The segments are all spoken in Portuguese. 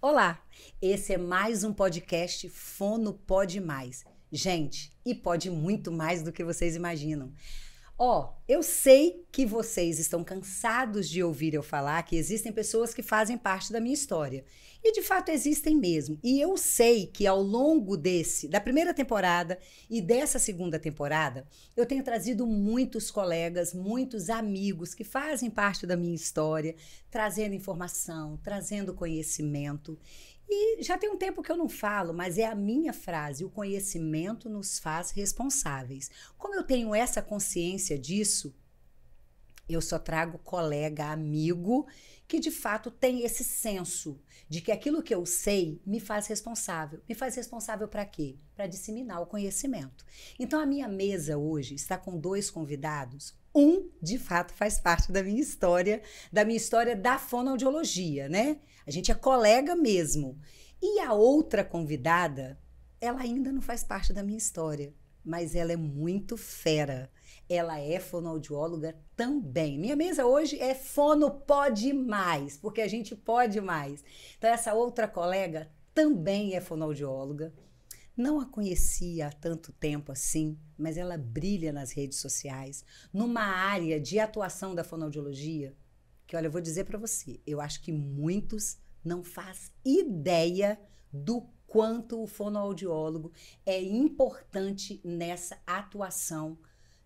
Olá, esse é mais um podcast Fono Pode Mais. Gente, e pode muito mais do que vocês imaginam. Eu sei que vocês estão cansados de ouvir eu falar que existem pessoas que fazem parte da minha história. E de fato existem mesmo. E eu sei que ao longo da primeira temporada e dessa segunda temporada, eu tenho trazido muitos colegas, muitos amigos que fazem parte da minha história, trazendo informação, trazendo conhecimento. E já tem um tempo que eu não falo, mas é a minha frase: o conhecimento nos faz responsáveis. Como eu tenho essa consciência disso, eu só trago colega, amigo, que de fato tem esse senso de que aquilo que eu sei me faz responsável. Me faz responsável para quê? Para disseminar o conhecimento. Então a minha mesa hoje está com 2 convidados. Um, de fato, faz parte da minha história da fonoaudiologia, né? A gente é colega mesmo. E a outra convidada, ela ainda não faz parte da minha história, mas ela é muito fera. Ela é fonoaudióloga também. Minha mesa hoje é Fono Pode Mais, porque a gente pode mais. Então, essa outra colega também é fonoaudióloga. Não a conhecia há tanto tempo assim, mas ela brilha nas redes sociais, numa área de atuação da fonoaudiologia, que, olha, eu vou dizer para você, eu acho que muitos não faz ideia do quanto o fonoaudiólogo é importante nessa atuação,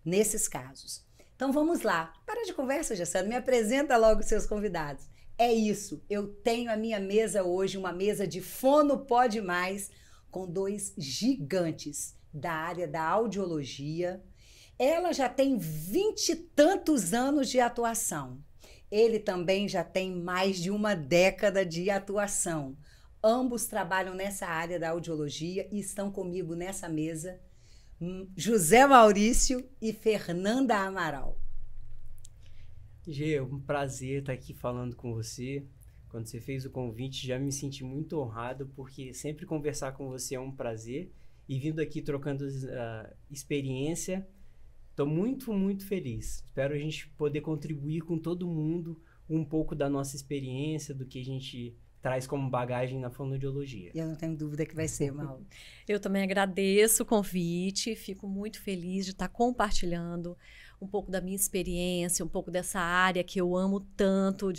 nesses casos. Então vamos lá. Para de conversa, Jessana, me apresenta logo os seus convidados. É isso, eu tenho a minha mesa hoje, uma mesa de Fono Pode Mais, com 2 gigantes da área da audiologia. Ela já tem 20 e tantos anos de atuação. Ele também já tem mais de uma década de atuação. Ambos trabalham nessa área da audiologia e estão comigo nessa mesa, José Maurício e Fernanda Amaral. Gê, é um prazer estar aqui falando com você. Quando você fez o convite, já me senti muito honrado, porque sempre conversar com você é um prazer. E vindo aqui trocando experiência, estou muito, muito feliz. Espero a gente poder contribuir com todo mundo um pouco da nossa experiência, do que a gente traz como bagagem na fonoaudiologia. Eu não tenho dúvida que vai ser, Mauro. Eu também agradeço o convite, fico muito feliz de estar compartilhando um pouco da minha experiência, um pouco dessa área que eu amo tanto,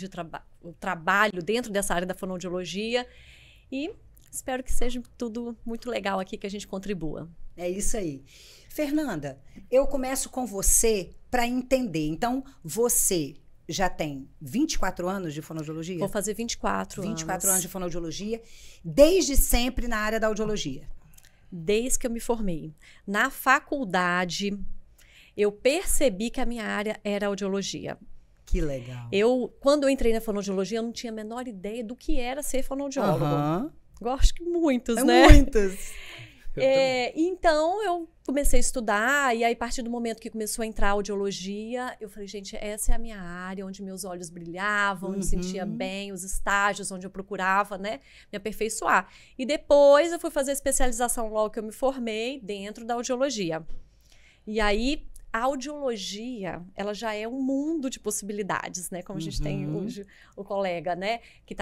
o trabalho dentro dessa área da fonoaudiologia, e espero que seja tudo muito legal aqui, que a gente contribua. É isso aí. Fernanda, eu começo com você para entender. Então, você já tem 24 anos de fonoaudiologia? Vou fazer 24 anos. 24 anos de fonoaudiologia, desde sempre na área da audiologia? Desde que eu me formei. Na faculdade, eu percebi que a minha área era audiologia. Que legal. Quando eu entrei na fonoaudiologia, eu não tinha a menor ideia do que era ser fonoaudiólogo. Gosto que muitos, né? Muitos. Então, eu comecei a estudar, e aí, a partir do momento que começou a entrar a audiologia, eu falei, gente, essa é a minha área, onde meus olhos brilhavam, onde eu sentia bem, os estágios onde eu procurava, né, me aperfeiçoar. E depois eu fui fazer especialização logo que eu me formei dentro da audiologia. E aí, a audiologia, ela já é um mundo de possibilidades, né? Como a gente tem hoje o colega, né? Que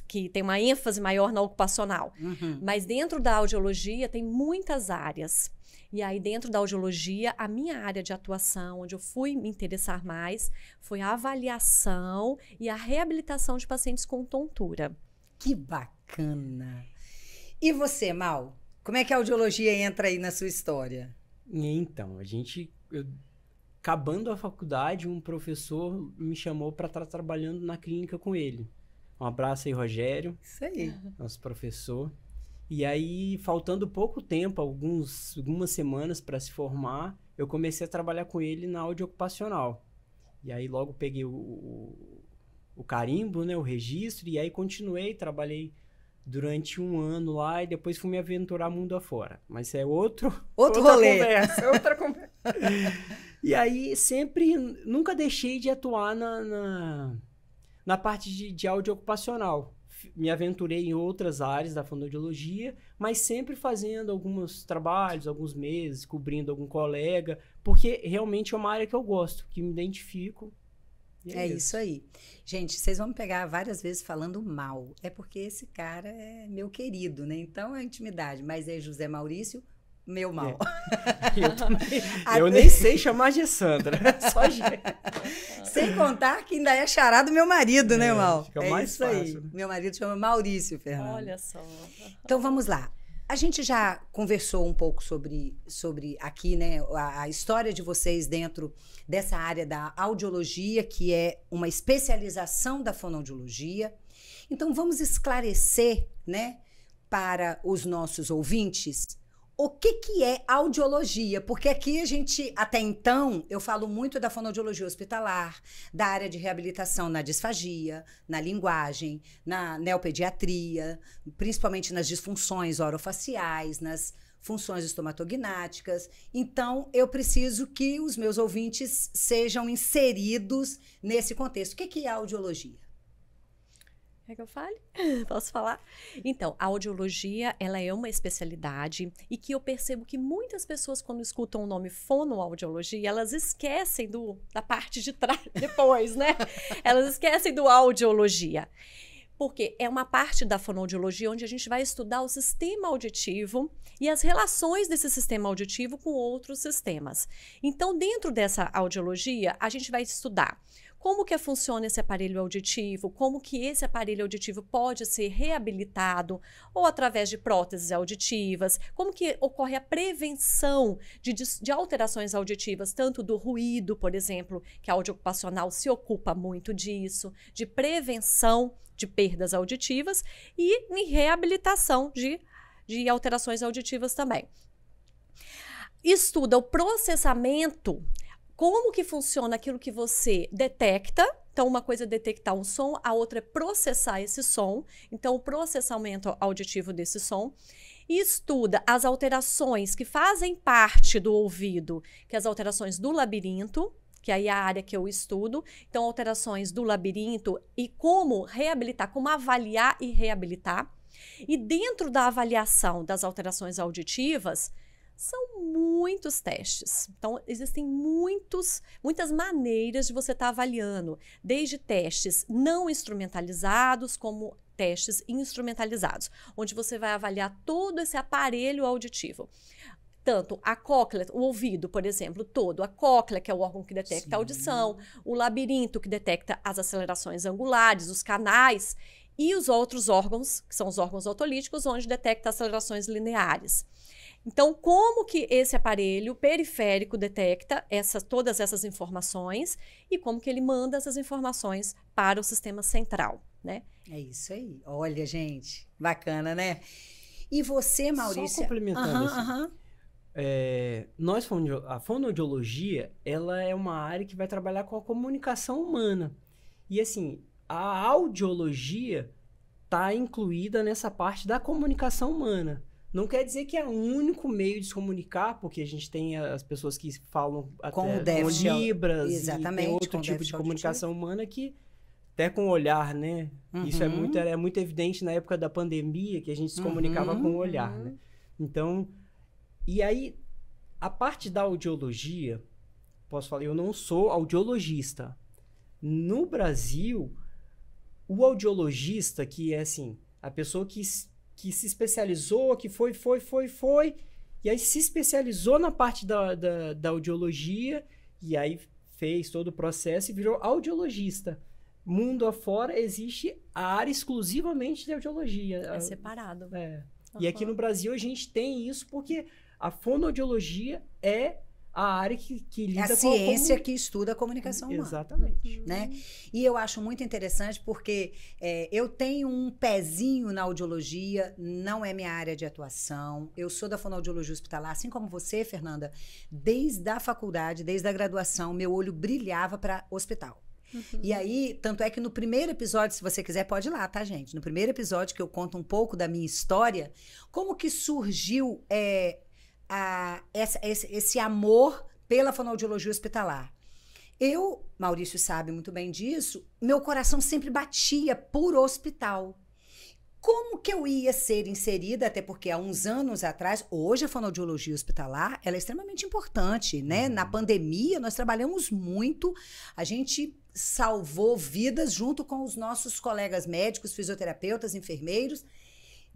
que tem uma ênfase maior na ocupacional. Mas dentro da audiologia tem muitas áreas. E aí, dentro da audiologia, a minha área de atuação, onde eu fui me interessar mais, foi a avaliação e a reabilitação de pacientes com tontura. Que bacana! E você, Mal? Como é que a audiologia entra aí na sua história? Então, acabando a faculdade, um professor me chamou para estar trabalhando na clínica com ele. Um abraço aí, Rogério. Isso aí. Nosso professor. E aí, faltando pouco tempo, algumas semanas para se formar, eu comecei a trabalhar com ele na áudio ocupacional. E aí logo peguei o carimbo, né, o registro, e aí continuei, trabalhei durante 1 ano lá e depois fui me aventurar mundo afora. Mas é outra rolê. Conversa, outra conversa. E aí nunca deixei de atuar na parte de áudio ocupacional. Me aventurei em outras áreas da fonoaudiologia, mas sempre fazendo alguns trabalhos, alguns meses, cobrindo algum colega, porque realmente é uma área que eu gosto, que me identifico. E É isso aí. Gente, vocês vão me pegar várias vezes falando mal. É porque esse cara é meu querido, né? Então é intimidade. Mas é José Maurício, meu mal. Eu também. Eu nem sei chamar de Sandra. Só gente. Sem contar que ainda é xará do meu marido, né, Mal? Fica É mais isso aí. fácil, né? Meu marido chama Maurício, Fernanda. Olha só. Então vamos lá. A gente já conversou um pouco sobre aqui, né, a história de vocês dentro dessa área da audiologia, que é uma especialização da fonoaudiologia. Então vamos esclarecer, né, para os nossos ouvintes o que é audiologia, porque aqui a gente, até então, eu falo muito da fonoaudiologia hospitalar, da área de reabilitação na disfagia, na linguagem, na neopediatria, principalmente nas disfunções orofaciais, nas funções estomatognáticas. Então, eu preciso que os meus ouvintes sejam inseridos nesse contexto. O que é audiologia? Quer que eu fale? Posso falar? Então, a audiologia, ela é uma especialidade e que eu percebo que muitas pessoas, quando escutam o nome fonoaudiologia, elas esquecem da parte de trás, depois, né? Elas esquecem do audiologia. Porque é uma parte da fonoaudiologia onde a gente vai estudar o sistema auditivo e as relações desse sistema auditivo com outros sistemas. Então, dentro dessa audiologia, a gente vai estudar como que funciona esse aparelho auditivo, como que esse aparelho auditivo pode ser reabilitado ou através de próteses auditivas, como que ocorre a prevenção de alterações auditivas, tanto do ruído, por exemplo, que a audiocupacional se ocupa muito disso, de prevenção de perdas auditivas e em reabilitação de alterações auditivas também. Estuda o processamento, como que funciona aquilo que você detecta. Então, uma coisa é detectar um som, a outra é processar esse som. Então, o processamento auditivo desse som. E estuda as alterações que fazem parte do ouvido, que é as alterações do labirinto, que aí é a área que eu estudo. Então, alterações do labirinto e como reabilitar, como avaliar e reabilitar. E dentro da avaliação das alterações auditivas, são muitos testes. Então, existem muitas maneiras de você estar avaliando, desde testes não instrumentalizados, como testes instrumentalizados, onde você vai avaliar todo esse aparelho auditivo. Tanto a cóclea, o ouvido, por exemplo, todo. A cóclea, que é o órgão que detecta a audição, o labirinto, que detecta as acelerações angulares, os canais, e os outros órgãos, que são os órgãos otolíticos, onde detecta acelerações lineares. Então, como que esse aparelho periférico detecta todas essas informações e como que ele manda essas informações para o sistema central, né? É isso aí. Olha, gente, bacana, né? E você, Maurício? Só complementando a fonoaudiologia, ela é uma área que vai trabalhar com a comunicação humana. E assim, a audiologia está incluída nessa parte da comunicação humana. Não quer dizer que é o único meio de se comunicar, porque a gente tem as pessoas que falam até com libras, exatamente, e tem outro tipo de comunicação humana que até com o olhar, né? Isso é muito evidente na época da pandemia, que a gente se comunicava com o olhar, né? Então, e aí, a parte da audiologia, posso falar, eu não sou audiologista. No Brasil, o audiologista, que é assim, a pessoa que se especializou, que foi, e aí se especializou na parte da audiologia, e aí fez todo o processo e virou audiologista. Mundo afora existe a área exclusivamente de audiologia. É separado. É. E aqui no Brasil a gente tem isso porque a fonoaudiologia é a área que lida com... É a ciência que estuda a comunicação humana. Exatamente. Né? E eu acho muito interessante porque eu tenho um pezinho na audiologia, não é minha área de atuação. Eu sou da fonoaudiologia hospitalar, assim como você, Fernanda. Desde a faculdade, desde a graduação, meu olho brilhava para hospital. E aí, tanto é que no primeiro episódio, se você quiser, pode ir lá, tá, gente? No primeiro episódio que eu conto um pouco da minha história, como que surgiu esse amor pela fonoaudiologia hospitalar. Eu, Maurício sabe muito bem disso, meu coração sempre batia por hospital. Como que eu ia ser inserida, até porque há uns anos atrás, hoje a fonoaudiologia hospitalar, ela é extremamente importante, né? Na pandemia, nós trabalhamos muito, a gente salvou vidas junto com os nossos colegas médicos, fisioterapeutas, enfermeiros,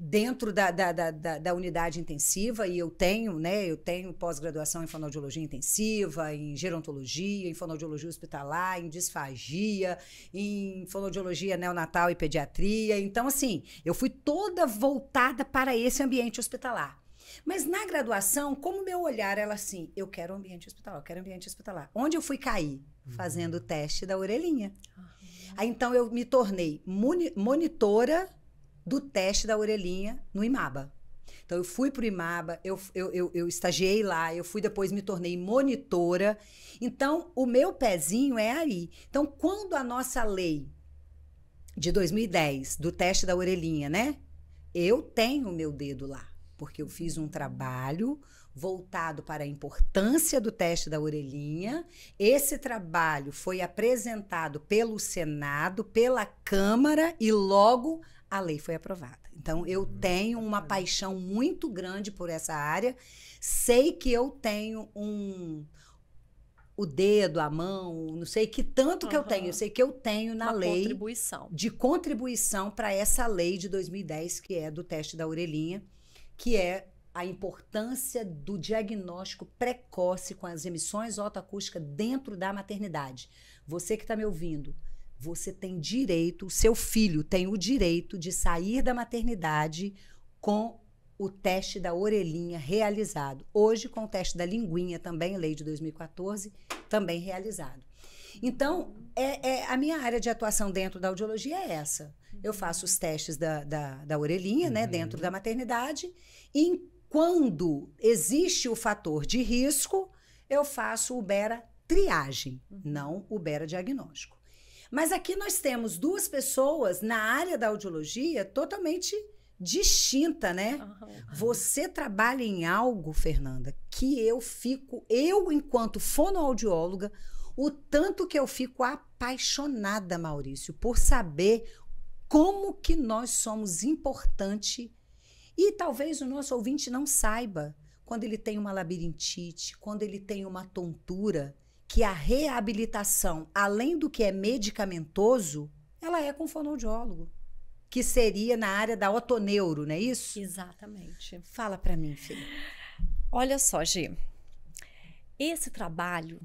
dentro da unidade intensiva. E eu tenho pós-graduação em fonoaudiologia intensiva, em gerontologia, em fonoaudiologia hospitalar, em disfagia, em fonoaudiologia neonatal e pediatria. Então, assim, eu fui toda voltada para esse ambiente hospitalar. Mas na graduação, como meu olhar era assim, eu quero ambiente hospitalar, eu quero ambiente hospitalar. Onde eu fui cair? Fazendo o teste da orelhinha. Aí, então, eu me tornei monitora do teste da orelhinha no IMABA. Então, eu fui para o IMABA, eu estagiei lá, eu depois me tornei monitora. Então, o meu pezinho é aí. Então, quando a nossa lei de 2010, do teste da orelhinha, né? Eu tenho o meu dedo lá, porque eu fiz um trabalho voltado para a importância do teste da orelhinha. Esse trabalho foi apresentado pelo Senado, pela Câmara, e logo a lei foi aprovada. Então, eu tenho uma paixão muito grande por essa área. Sei que eu tenho o dedo, a mão, não sei que tanto que eu tenho. Eu sei que eu tenho na lei de contribuição para essa lei de 2010, que é do teste da orelhinha, que é a importância do diagnóstico precoce com as emissões otoacústicas dentro da maternidade. Você que está me ouvindo, você tem direito, o seu filho tem o direito de sair da maternidade com o teste da orelhinha realizado. Hoje, com o teste da linguinha, também, lei de 2014, também realizado. Então, a minha área de atuação dentro da audiologia é essa. Eu faço os testes da orelhinha, né, dentro da maternidade, e quando existe o fator de risco, eu faço o Bera triagem, não o Bera diagnóstico. Mas aqui nós temos duas pessoas na área da audiologia totalmente distinta, né? Você trabalha em algo, Fernanda, que eu enquanto fonoaudióloga, o tanto que eu fico apaixonada, Maurício, por saber como que nós somos importante, e talvez o nosso ouvinte não saiba, quando ele tem uma labirintite, quando ele tem uma tontura, que a reabilitação, além do que é medicamentoso, ela é com fonoaudiólogo, que seria na área da otoneuro, não é isso? Exatamente. Fala para mim, filha. Olha só, Gi, esse trabalho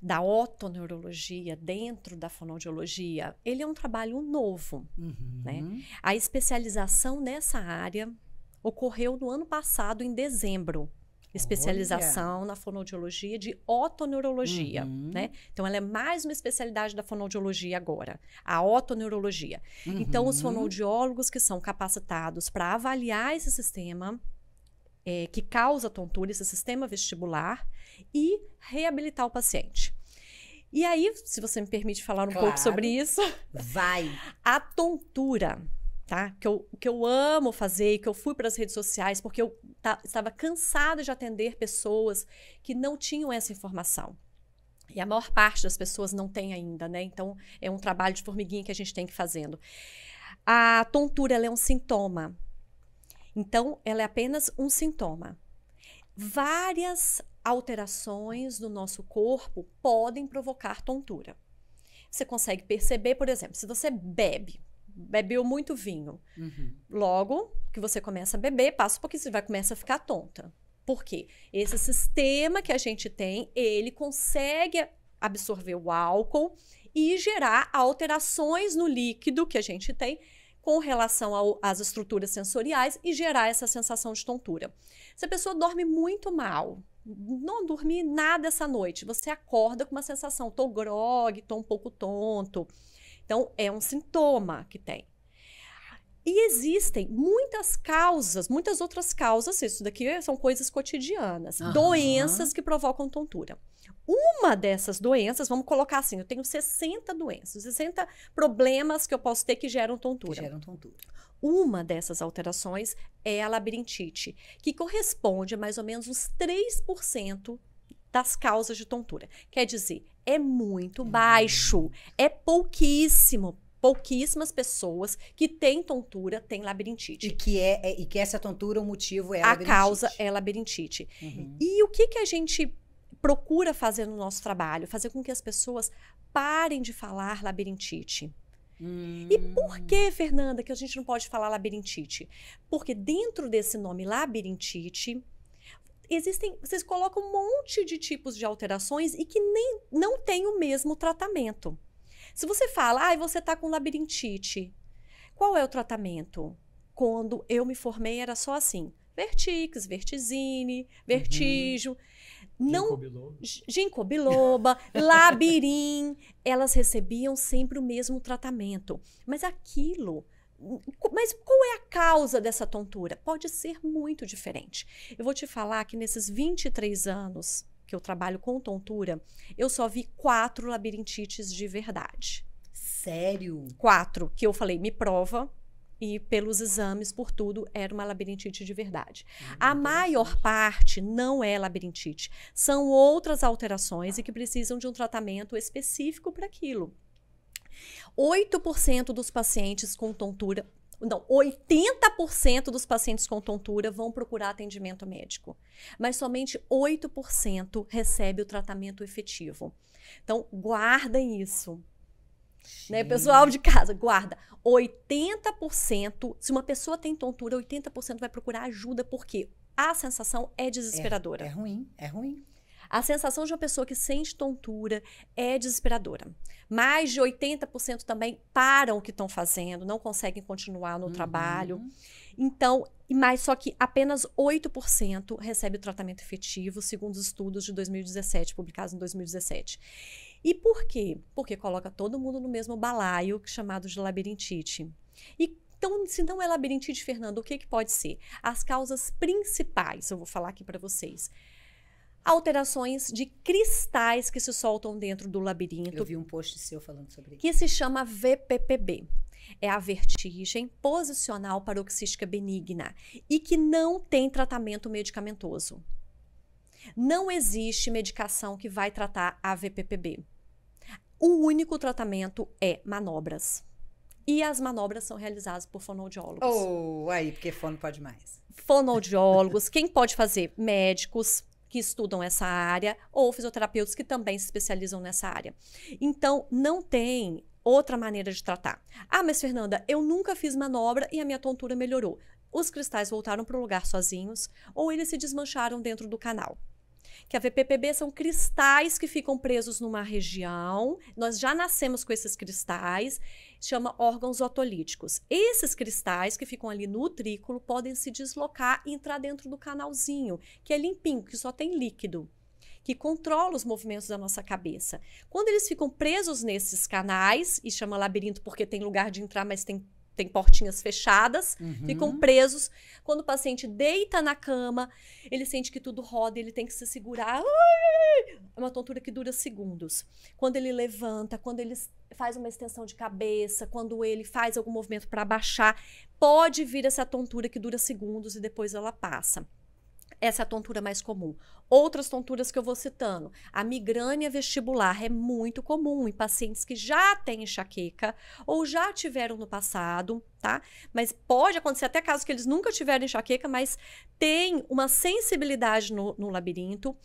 da otoneurologia dentro da fonoaudiologia, ele é um trabalho novo, né? A especialização nessa área ocorreu no ano passado, em dezembro. Especialização na fonoaudiologia de otoneurologia, né? Então, ela é mais uma especialidade da fonoaudiologia agora, a otoneurologia. Então, os fonoaudiólogos que são capacitados para avaliar esse sistema que causa tontura, esse sistema vestibular, e reabilitar o paciente. E aí, se você me permite falar um pouco sobre isso... Vai! A tontura... Tá? Que eu amo fazer e que eu fui para as redes sociais porque eu estava cansada de atender pessoas que não tinham essa informação. E a maior parte das pessoas não tem ainda, né? Então, é um trabalho de formiguinha que a gente tem que ir fazendo. A tontura, ela é um sintoma. Então, ela é apenas um sintoma. Várias alterações no nosso corpo podem provocar tontura. Você consegue perceber, por exemplo, se você bebeu muito vinho. Logo que você começa a beber, passa um pouquinho, você vai começar a ficar tonta. Por quê? Esse sistema que a gente tem, ele consegue absorver o álcool e gerar alterações no líquido que a gente tem com relação às estruturas sensoriais e gerar essa sensação de tontura. Se a pessoa dorme muito mal, não dormi nada essa noite, você acorda com uma sensação, tô grogue, tô um pouco tonto. Então, é um sintoma que tem. E existem muitas outras causas, isso daqui são coisas cotidianas, doenças que provocam tontura. Uma dessas doenças, vamos colocar assim, eu tenho 60 doenças, 60 problemas que eu posso ter que geram tontura. Uma dessas alterações é a labirintite, que corresponde a mais ou menos uns 3% das causas de tontura. Quer dizer, é muito baixo, é pouquíssimas pessoas que têm tontura têm labirintite. E que essa tontura, o motivo é a labirintite. A causa é labirintite. E o que a gente procura fazer no nosso trabalho, fazer com que as pessoas parem de falar labirintite. E por que, Fernanda, que a gente não pode falar labirintite? Porque dentro desse nome labirintite, vocês colocam um monte de tipos de alterações e que não tem o mesmo tratamento. Se você fala, você está com labirintite, qual é o tratamento? Quando eu me formei era só assim, vertites, vertigine, vertigem, ginkgo biloba, labirim, elas recebiam sempre o mesmo tratamento. Mas qual é a causa dessa tontura? Pode ser muito diferente. Eu vou te falar que nesses 23 anos que eu trabalho com tontura, eu só vi 4 labirintites de verdade. Sério? 4, que eu falei, me prova, e pelos exames, por tudo, era uma labirintite de verdade. A maior parte não é labirintite. São outras alterações e que precisam de um tratamento específico para aquilo. 8% dos pacientes com tontura, não, 80% dos pacientes com tontura vão procurar atendimento médico, mas somente 8% recebe o tratamento efetivo. Então, guardem isso. Né, pessoal de casa, guarda. 80%, se uma pessoa tem tontura, 80% vai procurar ajuda, porque a sensação é desesperadora. É ruim, é ruim. A sensação de uma pessoa que sente tontura é desesperadora. Mais de 80% também param o que estão fazendo, não conseguem continuar no trabalho. Então, só que apenas 8% recebe o tratamento efetivo, segundo os estudos de 2017, publicados em 2017. E por quê? Porque coloca todo mundo no mesmo balaio, chamado de labirintite. Então, se não é labirintite, Fernanda, o que pode ser? As causas principais, eu vou falar aqui para vocês. Alterações de cristais que se soltam dentro do labirinto. Eu vi um post seu falando sobre isso. Que se chama VPPB. É a vertigem posicional paroxística benigna e que não tem tratamento medicamentoso. Não existe medicação que vai tratar a VPPB. O único tratamento é manobras. E as manobras são realizadas por fonoaudiólogos. Porque fono pode mais. Fonoaudiólogos, quem pode fazer? Médicos que estudam essa área ou fisioterapeutas que também se especializam nessa área. Então, não tem outra maneira de tratar. Mas Fernanda, eu nunca fiz manobra e a minha tontura melhorou. Os cristais voltaram para o lugar sozinhos ou eles se desmancharam dentro do canal. Que a VPPB são cristais que ficam presos numa região. Nós já nascemos com esses cristais, chama órgãos otolíticos. Esses cristais que ficam ali no utrículo podem se deslocar e entrar dentro do canalzinho, que é limpinho, que só tem líquido, que controla os movimentos da nossa cabeça. Quando eles ficam presos nesses canais, e chama labirinto porque tem lugar de entrar, mas tem portinhas fechadas, ficam presos. Quando o paciente deita na cama, ele sente que tudo roda, ele tem que se segurar. É uma tontura que dura segundos. Quando ele levanta, quando ele faz uma extensão de cabeça, quando ele faz algum movimento para abaixar, pode vir essa tontura que dura segundos e depois ela passa. Essa é a tontura mais comum. Outras tonturas que eu vou citando. A migrânia vestibular é muito comum em pacientes que já têm enxaqueca ou já tiveram no passado, tá? Mas pode acontecer até casos que eles nunca tiveram enxaqueca, mas tem uma sensibilidade no labirinto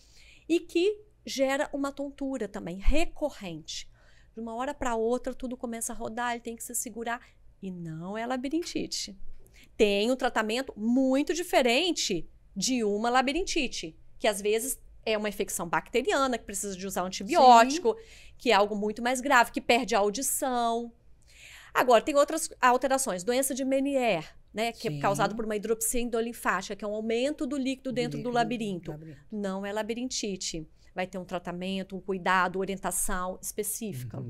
e que gera uma tontura também recorrente. De uma hora para outra, tudo começa a rodar, ele tem que se segurar. E não é labirintite. Tem um tratamento muito diferente de uma labirintite, que às vezes é uma infecção bacteriana, que precisa de usar um antibiótico, que é algo muito mais grave, que perde a audição. Agora, tem outras alterações. Doença de Meniere, né, que é causada por uma hidropsia endolinfática, que é um aumento do líquido dentro do labirinto. Não é labirintite. Vai ter um tratamento, um cuidado, orientação específica.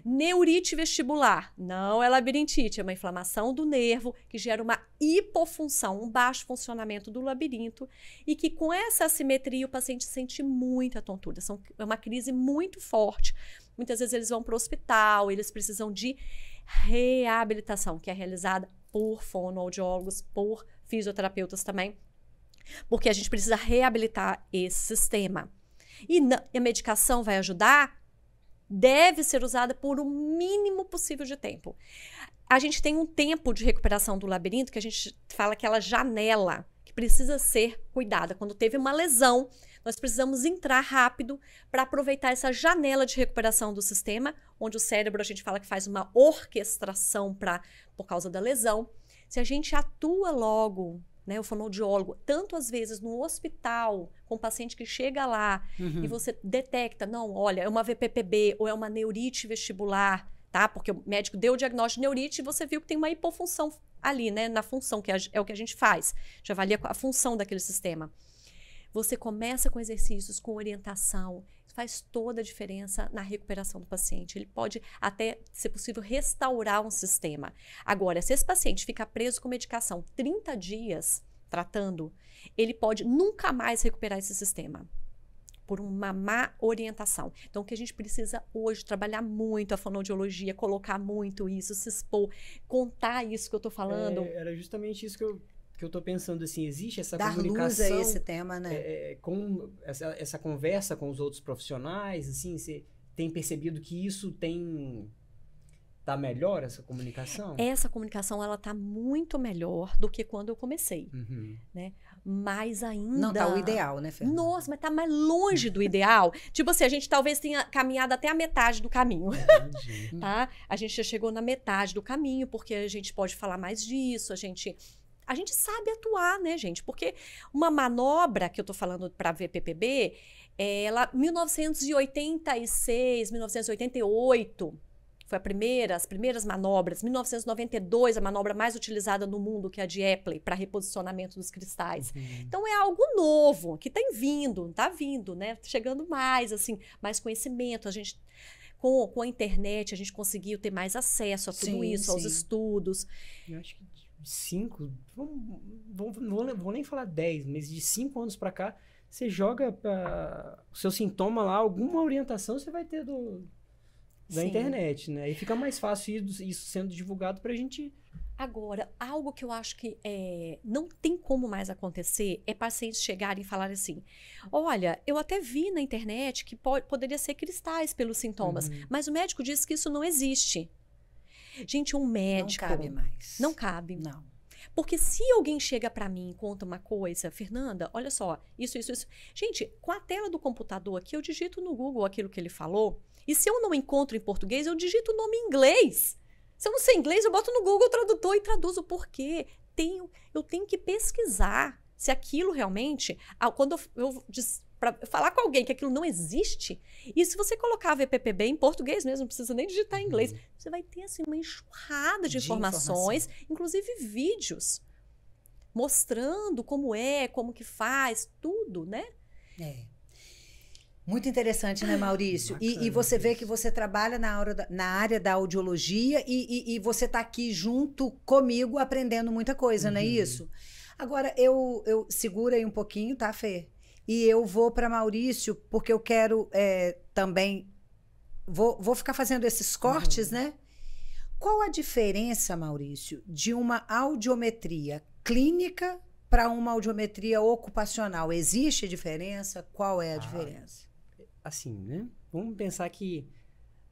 Neurite vestibular, não é labirintite, é uma inflamação do nervo que gera uma hipofunção, um baixo funcionamento do labirinto e que com essa assimetria o paciente sente muita tontura. É uma crise muito forte. Muitas vezes eles vão para o hospital, eles precisam de reabilitação, que é realizada por fonoaudiólogos, por fisioterapeutas também, porque a gente precisa reabilitar esse sistema. E a medicação vai ajudar? Deve ser usada por o mínimo possível de tempo. A gente tem um tempo de recuperação do labirinto, que a gente fala aquela janela, que precisa ser cuidada. Quando teve uma lesão, Nós precisamos entrar rápido para aproveitar essa janela de recuperação do sistema, onde o cérebro, a gente fala que faz uma orquestração por causa da lesão. Se a gente atua logo, né, o fonoaudiólogo, tanto às vezes no hospital, com o paciente que chega lá e você detecta, não, olha, é uma VPPB ou é uma neurite vestibular, tá? Porque o médico deu o diagnóstico de neurite e você viu que tem uma hipofunção ali, né, na função, que é o que a gente faz. Já avalia a função daquele sistema. Você começa com exercícios, com orientação, isso faz toda a diferença na recuperação do paciente. Ele pode até, se possível, restaurar um sistema. Agora, se esse paciente ficar preso com medicação 30 dias tratando, ele pode nunca mais recuperar esse sistema por uma má orientação. Então, o que a gente precisa hoje, trabalhar muito a fonoaudiologia, colocar muito isso, se expor, contar isso que eu estou falando. Era justamente isso que eu tô pensando, assim, existe essa Dar comunicação... luz a esse tema, né? Com essa conversa com os outros profissionais, assim, você tem percebido que isso tá melhor, essa comunicação? Essa comunicação, ela tá muito melhor do que quando eu comecei, né? Mas ainda... Não tá o ideal, né, Fernanda? Nossa, mas tá mais longe do ideal. Tipo assim, a gente talvez tenha caminhado até a metade do caminho, tá? A gente já chegou na metade do caminho, porque a gente pode falar mais disso, a gente sabe atuar, né, gente? Porque uma manobra que eu tô falando para VPPB, ela 1986, 1988 foi as primeiras manobras. 1992, a manobra mais utilizada no mundo, que é a de Epley, para reposicionamento dos cristais. Então é algo novo, que tá vindo, né? Chegando mais, assim, mais conhecimento. A gente com a internet, a gente conseguiu ter mais acesso a tudo isso, aos estudos. Eu acho que 5, vou nem falar 10, mas de 5 anos para cá, você joga o seu sintoma lá, alguma orientação você vai ter da internet, né? E fica mais fácil isso sendo divulgado pra gente... Agora, algo que eu acho que não tem como mais acontecer é pacientes chegarem e falarem assim, olha, eu até vi na internet que poderia ser cristais pelos sintomas, mas o médico disse que isso não existe. Gente, um médico... Não cabe mais. Não cabe. Não. Porque se alguém chega pra mim e conta uma coisa, Fernanda, olha só, isso. Gente, com a tela do computador aqui, eu digito no Google aquilo que ele falou, e se eu não encontro em português, eu digito o nome em inglês. Se eu não sei inglês, eu boto no Google Tradutor e traduzo. Por quê? Eu tenho que pesquisar se aquilo realmente... Quando para falar com alguém que aquilo não existe, e se você colocar a VPPB em português mesmo, não precisa nem digitar em inglês, você vai ter assim, uma enxurrada de informações, inclusive vídeos, mostrando como que faz, tudo, né? Muito interessante, né, Maurício? E você vê que você trabalha na área da audiologia e você está aqui junto comigo aprendendo muita coisa, não é isso? Agora, eu segura aí um pouquinho, tá, Fê? E eu vou para Maurício, porque eu quero também... Vou ficar fazendo esses cortes, né? Qual a diferença, Maurício, de uma audiometria clínica para uma audiometria ocupacional? Existe diferença? Qual é a diferença? Assim, né? Vamos pensar que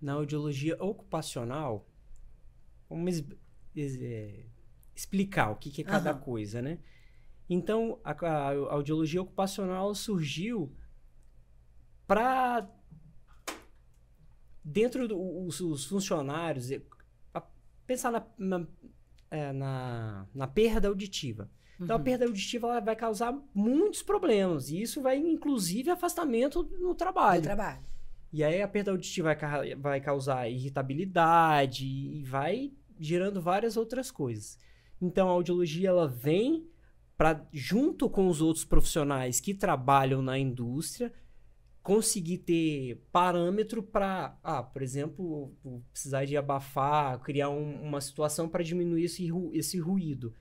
na audiologia ocupacional, vamos explicar o que é cada coisa, né? Então, a audiologia ocupacional surgiu para, dentro dos funcionários, pensar na perda auditiva. Então, a perda auditiva ela vai causar muitos problemas, e isso vai, inclusive, afastamento no trabalho. E aí, a perda auditiva vai causar irritabilidade e vai gerando várias outras coisas. Então, a audiologia ela vem junto com os outros profissionais que trabalham na indústria, conseguir ter parâmetro para, por exemplo, precisar de abafar, criar uma situação para diminuir esse ruído.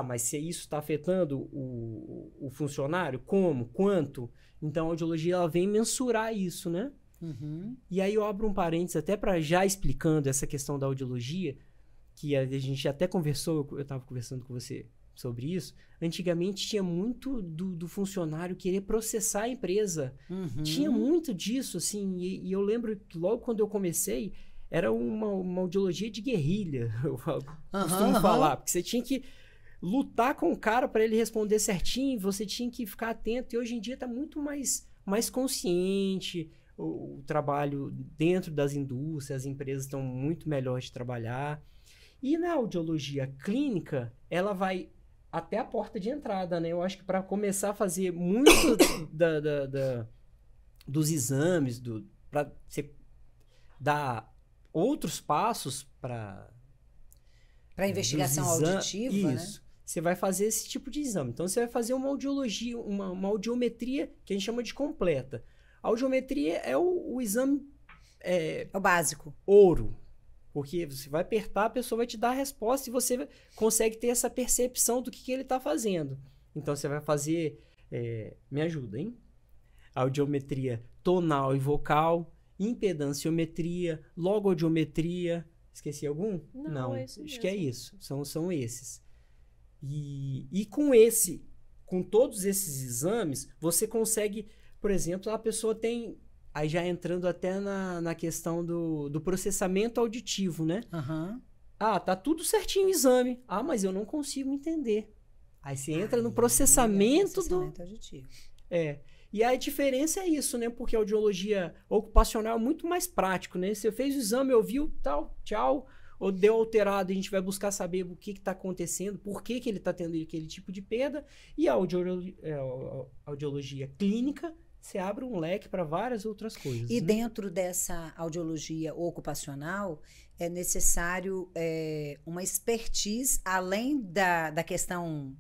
Mas se isso está afetando o funcionário, como? Quanto? Então, a audiologia ela vem mensurar isso, né? E aí eu abro um parênteses até para já explicando essa questão da audiologia, que a gente até conversou, eu estava conversando com você sobre isso. Antigamente tinha muito do funcionário querer processar a empresa. Tinha muito disso, assim, e eu lembro que logo quando eu comecei, era uma audiologia de guerrilha, eu costumo falar, porque você tinha que lutar com o cara para ele responder certinho, você tinha que ficar atento, e hoje em dia está muito mais mais consciente, o trabalho dentro das indústrias, as empresas estão muito melhores de trabalhar. E na audiologia clínica, ela vai até a porta de entrada, né? Eu acho que para começar a fazer muito dos exames, para você dar outros passos para investigação auditiva, isso. Né? Você vai fazer esse tipo de exame. Então, você vai fazer uma audiologia, uma audiometria que a gente chama de completa. A audiometria é o exame... É o básico. Ouro. Porque você vai apertar, a pessoa vai te dar a resposta e você consegue ter essa percepção do que ele está fazendo. Então, você vai fazer... me ajuda, hein? Audiometria tonal e vocal, impedanciometria, logoaudiometria. Esqueci algum? Não, é acho isso que é mesmo. isso. São esses. E com todos esses exames, você consegue... Por exemplo, a pessoa tem... Aí já entrando até na questão do processamento auditivo, né? Uhum. Tá tudo certinho o exame. Mas eu não consigo entender. Aí você entra no processamento auditivo. E a diferença é isso, né? Porque a audiologia ocupacional é muito mais prático, né? Você fez o exame, ouviu, tal, tchau. Ou deu alterado, a gente vai buscar saber o que está acontecendo, por que ele está tendo aquele tipo de perda. E a audiologia clínica... Você abre um leque para várias outras coisas. E né? dentro dessa audiologia ocupacional, é necessário uma expertise, além da questão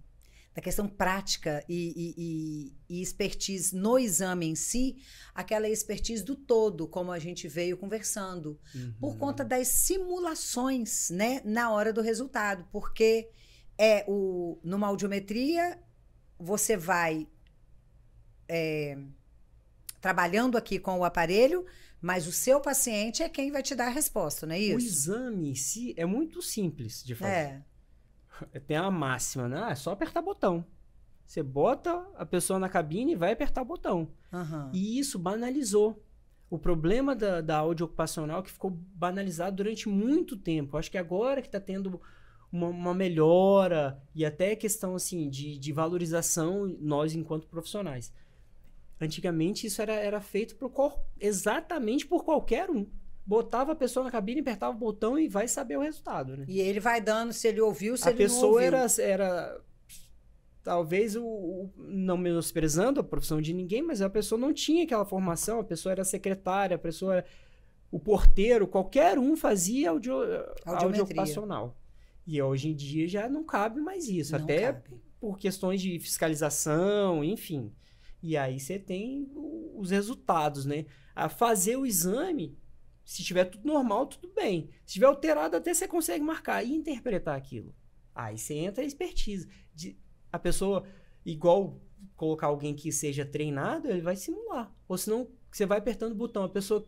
prática e expertise no exame em si, aquela expertise do todo, como a gente veio conversando, por conta das simulações, né, na hora do resultado. Porque numa audiometria, você vai... trabalhando aqui com o aparelho, mas o seu paciente é quem vai te dar a resposta, não é isso? O exame em si é muito simples de fazer. Tem a máxima, né? É só apertar botão. Você bota a pessoa na cabine e vai apertar o botão. Uhum. E isso banalizou. O problema da áudio ocupacional que ficou banalizado durante muito tempo. Acho que agora que está tendo uma melhora e até questão assim, de valorização nós enquanto profissionais. Antigamente isso era feito exatamente por qualquer um. Botava a pessoa na cabine, apertava o botão e vai saber o resultado, né? E ele vai dando se ele ouviu, se ele não ouviu. A pessoa era talvez não menosprezando a profissão de ninguém, mas a pessoa não tinha aquela formação, a pessoa era secretária, a pessoa era o porteiro, qualquer um fazia audio ocupacional. E hoje em dia já não cabe mais isso, não até cabe. Por questões de fiscalização, enfim. E aí você tem os resultados, né? A fazer o exame, se tiver tudo normal, tudo bem. Se tiver alterado, até você consegue marcar e interpretar aquilo. Aí você entra em expertise. A pessoa, igual colocar alguém que seja treinado, ele vai simular. Ou senão, você vai apertando o botão, a pessoa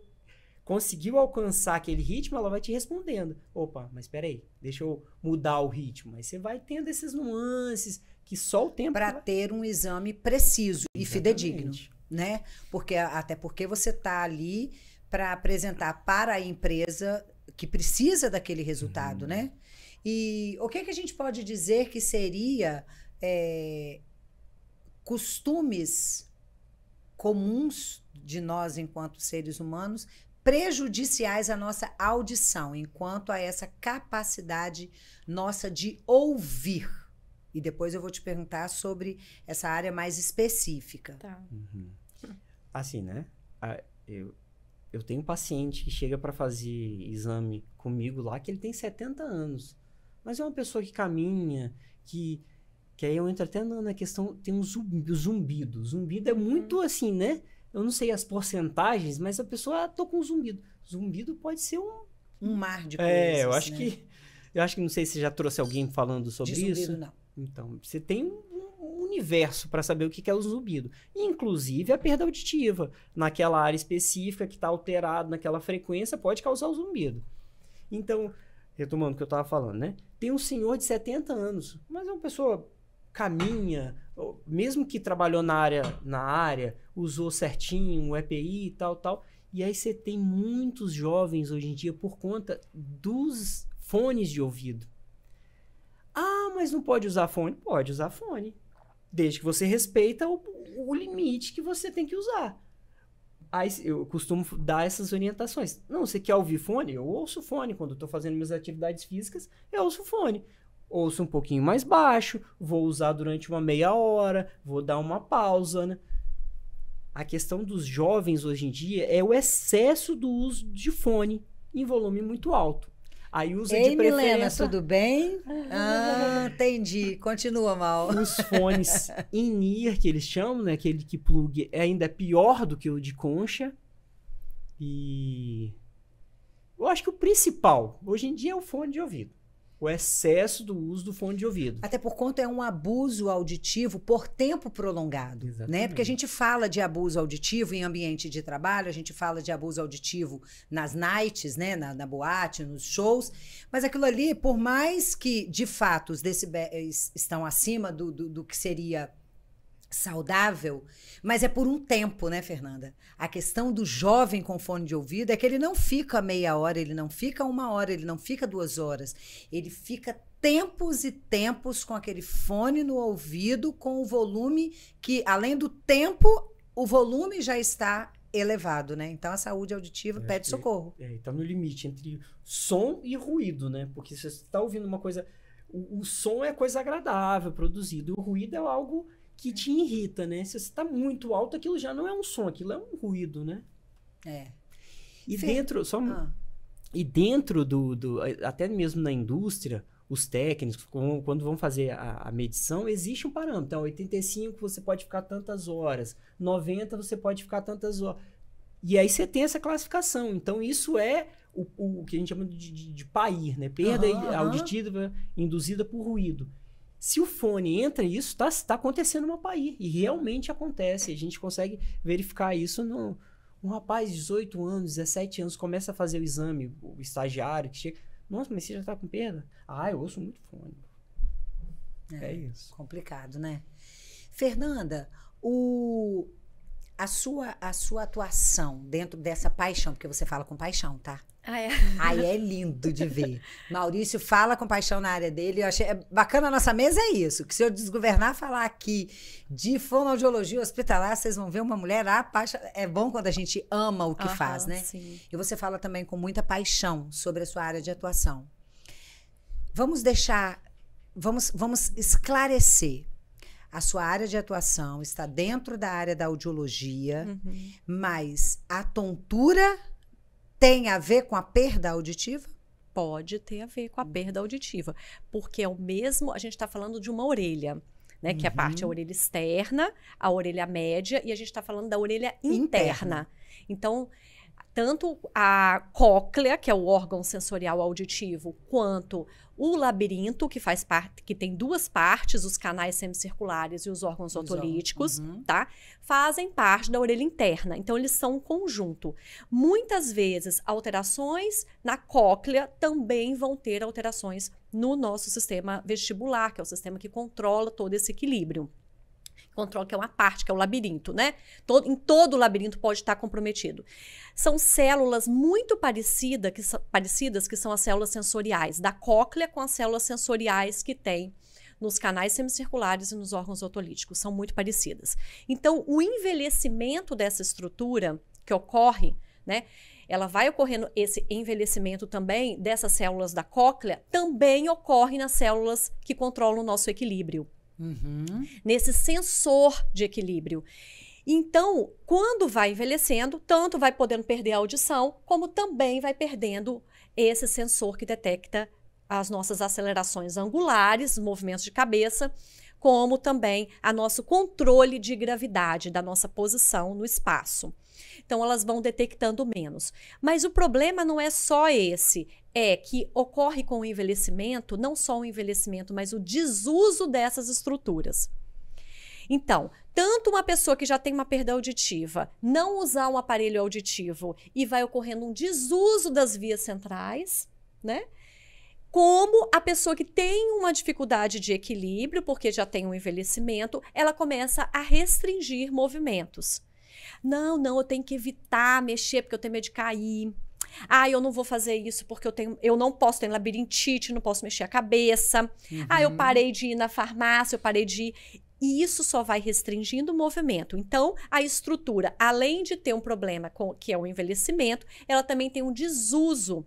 conseguiu alcançar aquele ritmo, ela vai te respondendo. Opa, mas peraí, deixa eu mudar o ritmo. Aí você vai tendo essas nuances que só o tempo... Para ter um exame preciso e fidedigno, né? Até porque você está ali para apresentar para a empresa que precisa daquele resultado, né? E o que a gente pode dizer que seria costumes comuns de nós enquanto seres humanos prejudiciais à nossa audição, enquanto a essa capacidade nossa de ouvir? E depois eu vou te perguntar sobre essa área mais específica. Tá. Assim, né? Eu tenho um paciente que chega para fazer exame comigo lá, que ele tem 70 anos. Mas é uma pessoa que caminha, que aí eu entro até na questão, tem um zumbido. O zumbido é muito assim, né? Eu não sei as porcentagens, mas a pessoa tô com zumbido. Zumbido pode ser um mar de coisas. Eu acho que não sei se já trouxe alguém falando sobre de zumbido, isso. Não. Então, você tem um universo para saber o que é o zumbido. Inclusive a perda auditiva. Naquela área específica que está alterado naquela frequência, pode causar o zumbido. Então, retomando o que eu estava falando, né? Tem um senhor de 70 anos, mas é uma pessoa caminha, mesmo que trabalhou na área, usou certinho o EPI e tal. E aí você tem muitos jovens hoje em dia por conta dos fones de ouvido. Mas não pode usar fone? Pode usar fone. Desde que você respeita o limite que você tem que usar. Aí eu costumo dar essas orientações. Não, você quer ouvir fone? Eu ouço fone. Quando eu tô fazendo minhas atividades físicas, eu ouço fone. Ouço um pouquinho mais baixo, vou usar durante uma meia hora, vou dar uma pausa, né? A questão dos jovens hoje em dia é o excesso do uso de fone em volume muito alto. Aí usa Ei, de preferência... Milena, tudo bem? Ah, entendi. Continua, Mal. Os fones in-ear, que eles chamam, né? Aquele que plug ainda é pior do que o de concha. E eu acho que o principal, hoje em dia, é o fone de ouvido. O excesso do uso do fone de ouvido. Até por conta é um abuso auditivo por tempo prolongado, né? Porque a gente fala de abuso auditivo em ambiente de trabalho, a gente fala de abuso auditivo nas nights, né? Na boate, nos shows, mas aquilo ali, por mais que de fato os decibéis estão acima do que seria saudável, mas é por um tempo, né, Fernanda? A questão do jovem com fone de ouvido é que ele não fica meia hora, ele não fica uma hora, ele não fica 2 horas. Ele fica tempos e tempos com aquele fone no ouvido, com o volume que, além do tempo, o volume já está elevado, né? Então a saúde auditiva pede socorro. Está no limite entre som e ruído, né? Porque se você está ouvindo uma coisa... O som é coisa agradável, produzido. O ruído é algo que te irrita, né? Se você está muito alto, aquilo já não é um som, aquilo é um ruído, né? E dentro, e dentro até mesmo na indústria, os técnicos, quando vão fazer a medição, existe um parâmetro. Então, 85 você pode ficar tantas horas, 90 você pode ficar tantas horas. E aí você tem essa classificação. Então, isso é o que a gente chama de PAIR, né? Perda auditiva induzida por ruído. Se o fone entra nisso, está acontecendo uma PAIR. E realmente acontece. A gente consegue verificar isso um rapaz de 18 anos, 17 anos, começa a fazer o exame, o estagiário que chega. Nossa, mas você já está com perda? Ah, eu ouço muito fone. É isso. Complicado, né? Fernanda, a sua atuação dentro dessa paixão, porque você fala com paixão, tá? Aí é lindo de ver. Maurício fala com paixão na área dele. Eu achei bacana a nossa mesa, é isso. Que se eu desgovernar falar aqui de fonoaudiologia hospitalar, vocês vão ver uma mulher apaixonada. É bom quando a gente ama o que faz, né? Sim. E você fala também com muita paixão sobre a sua área de atuação. Vamos esclarecer. A sua área de atuação está dentro da área da audiologia, mas a tontura tem a ver com a perda auditiva? Pode ter a ver com a perda auditiva, porque é o mesmo, a gente está falando de uma orelha, né? Que é a orelha externa, a orelha média, e a gente está falando da orelha interna. Então, tanto a cóclea, que é o órgão sensorial auditivo, quanto o labirinto, que tem 2 partes, os canais semicirculares e os órgãos otolíticos, tá? Fazem parte da orelha interna. Então, eles são um conjunto. Muitas vezes, alterações na cóclea também vão ter alterações no nosso sistema vestibular, que é o sistema que controla todo esse equilíbrio. Controle, que é uma parte, que é o labirinto, né? Em todo o labirinto pode estar comprometido. São células muito parecidas, que são as células sensoriais, da cóclea com as células sensoriais que tem nos canais semicirculares e nos órgãos otolíticos. São muito parecidas. Então, o envelhecimento dessa estrutura que ocorre, né? Ela vai ocorrendo, esse envelhecimento também dessas células da cóclea, também ocorre nas células que controlam o nosso equilíbrio. Nesse sensor de equilíbrio. Então, quando vai envelhecendo, tanto vai podendo perder a audição, como também vai perdendo esse sensor que detecta as nossas acelerações angulares, movimentos de cabeça, como também a nosso controle de gravidade, da nossa posição no espaço. Então, elas vão detectando menos. Mas o problema não é só esse, é que ocorre com o envelhecimento, não só o envelhecimento, mas o desuso dessas estruturas. Então, tanto uma pessoa que já tem uma perda auditiva, não usar um aparelho auditivo e vai ocorrendo um desuso das vias centrais, né? Como a pessoa que tem uma dificuldade de equilíbrio, porque já tem um envelhecimento, ela começa a restringir movimentos. Não, eu tenho que evitar mexer porque eu tenho medo de cair. Eu não vou fazer isso porque eu não posso ter labirintite, não posso mexer a cabeça. Eu parei de ir na farmácia, eu parei de ir. E isso só vai restringindo o movimento. Então, a estrutura, além de ter um problema que é o envelhecimento, ela também tem um desuso.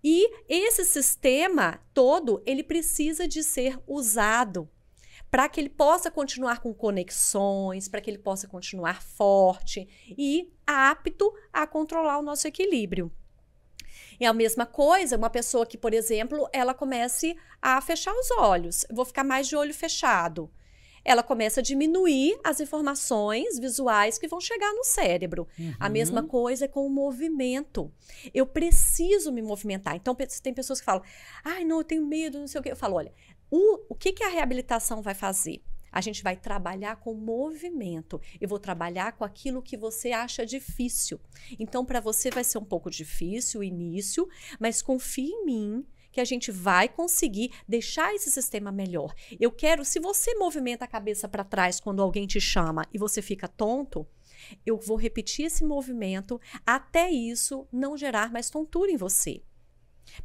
E esse sistema todo, ele precisa de ser usado para que ele possa continuar com conexões, para que ele possa continuar forte e apto a controlar o nosso equilíbrio. É a mesma coisa, uma pessoa que, por exemplo, ela comece a fechar os olhos. Eu vou ficar mais de olho fechado. Ela começa a diminuir as informações visuais que vão chegar no cérebro. A mesma coisa é com o movimento. Eu preciso me movimentar. Então, tem pessoas que falam, ai, não, eu tenho medo, não sei o quê. Eu falo, olha, o que a reabilitação vai fazer? A gente vai trabalhar com movimento. Eu vou trabalhar com aquilo que você acha difícil. Então, para você vai ser um pouco difícil o início, mas confie em mim que a gente vai conseguir deixar esse sistema melhor. Eu quero, se você movimenta a cabeça para trás quando alguém te chama e você fica tonto, eu vou repetir esse movimento até isso não gerar mais tontura em você.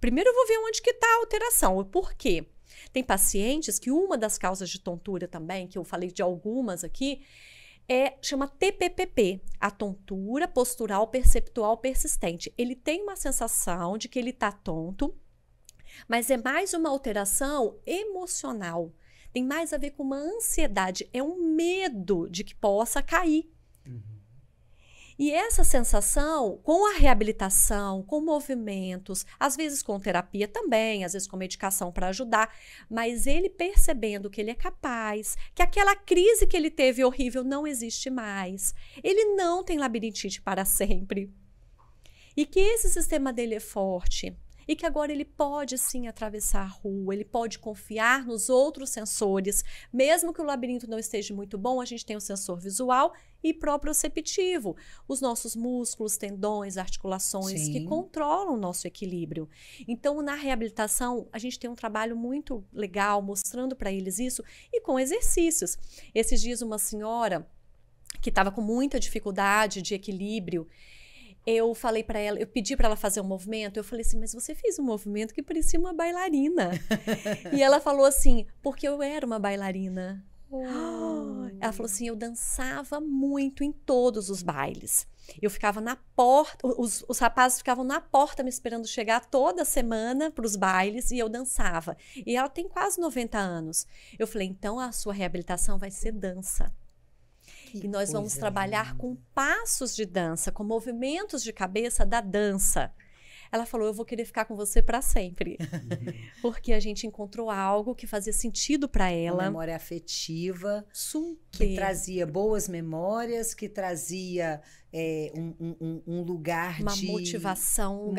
Primeiro eu vou ver onde que está a alteração, o porquê. Tem pacientes que uma das causas de tontura também, que eu falei de algumas aqui, chama TPPP, a tontura postural perceptual persistente. Ele tem uma sensação de que ele está tonto, mas é mais uma alteração emocional. Tem mais a ver com uma ansiedade, é um medo de que possa cair. E essa sensação, com a reabilitação, com movimentos, às vezes com terapia também, às vezes com medicação para ajudar, mas ele percebendo que ele é capaz, que aquela crise que ele teve horrível não existe mais, ele não tem labirintite para sempre, e que esse sistema dele é forte, e que agora ele pode sim atravessar a rua, ele pode confiar nos outros sensores, mesmo que o labirinto não esteja muito bom, a gente tem o sensor visual e proprioceptivo, os nossos músculos, tendões, articulações que controlam o nosso equilíbrio. Então, na reabilitação, a gente tem um trabalho muito legal mostrando para eles isso e com exercícios. Esses dias, uma senhora que estava com muita dificuldade de equilíbrio, eu falei para ela, eu pedi para ela fazer um movimento, eu falei assim, mas você fez um movimento que parecia uma bailarina. E ela falou assim, porque eu era uma bailarina. Ela falou assim, eu dançava muito em todos os bailes. Eu ficava na porta, os rapazes ficavam na porta me esperando chegar toda semana para os bailes e eu dançava. E ela tem quase 90 anos. Eu falei, então a sua reabilitação vai ser dança. E nós vamos trabalhar com passos de dança, com movimentos de cabeça da dança. Ela falou, eu vou querer ficar com você para sempre. Porque a gente encontrou algo que fazia sentido para ela. Uma memória afetiva. Super. Que trazia boas memórias, que trazia um lugar uma de... motivação.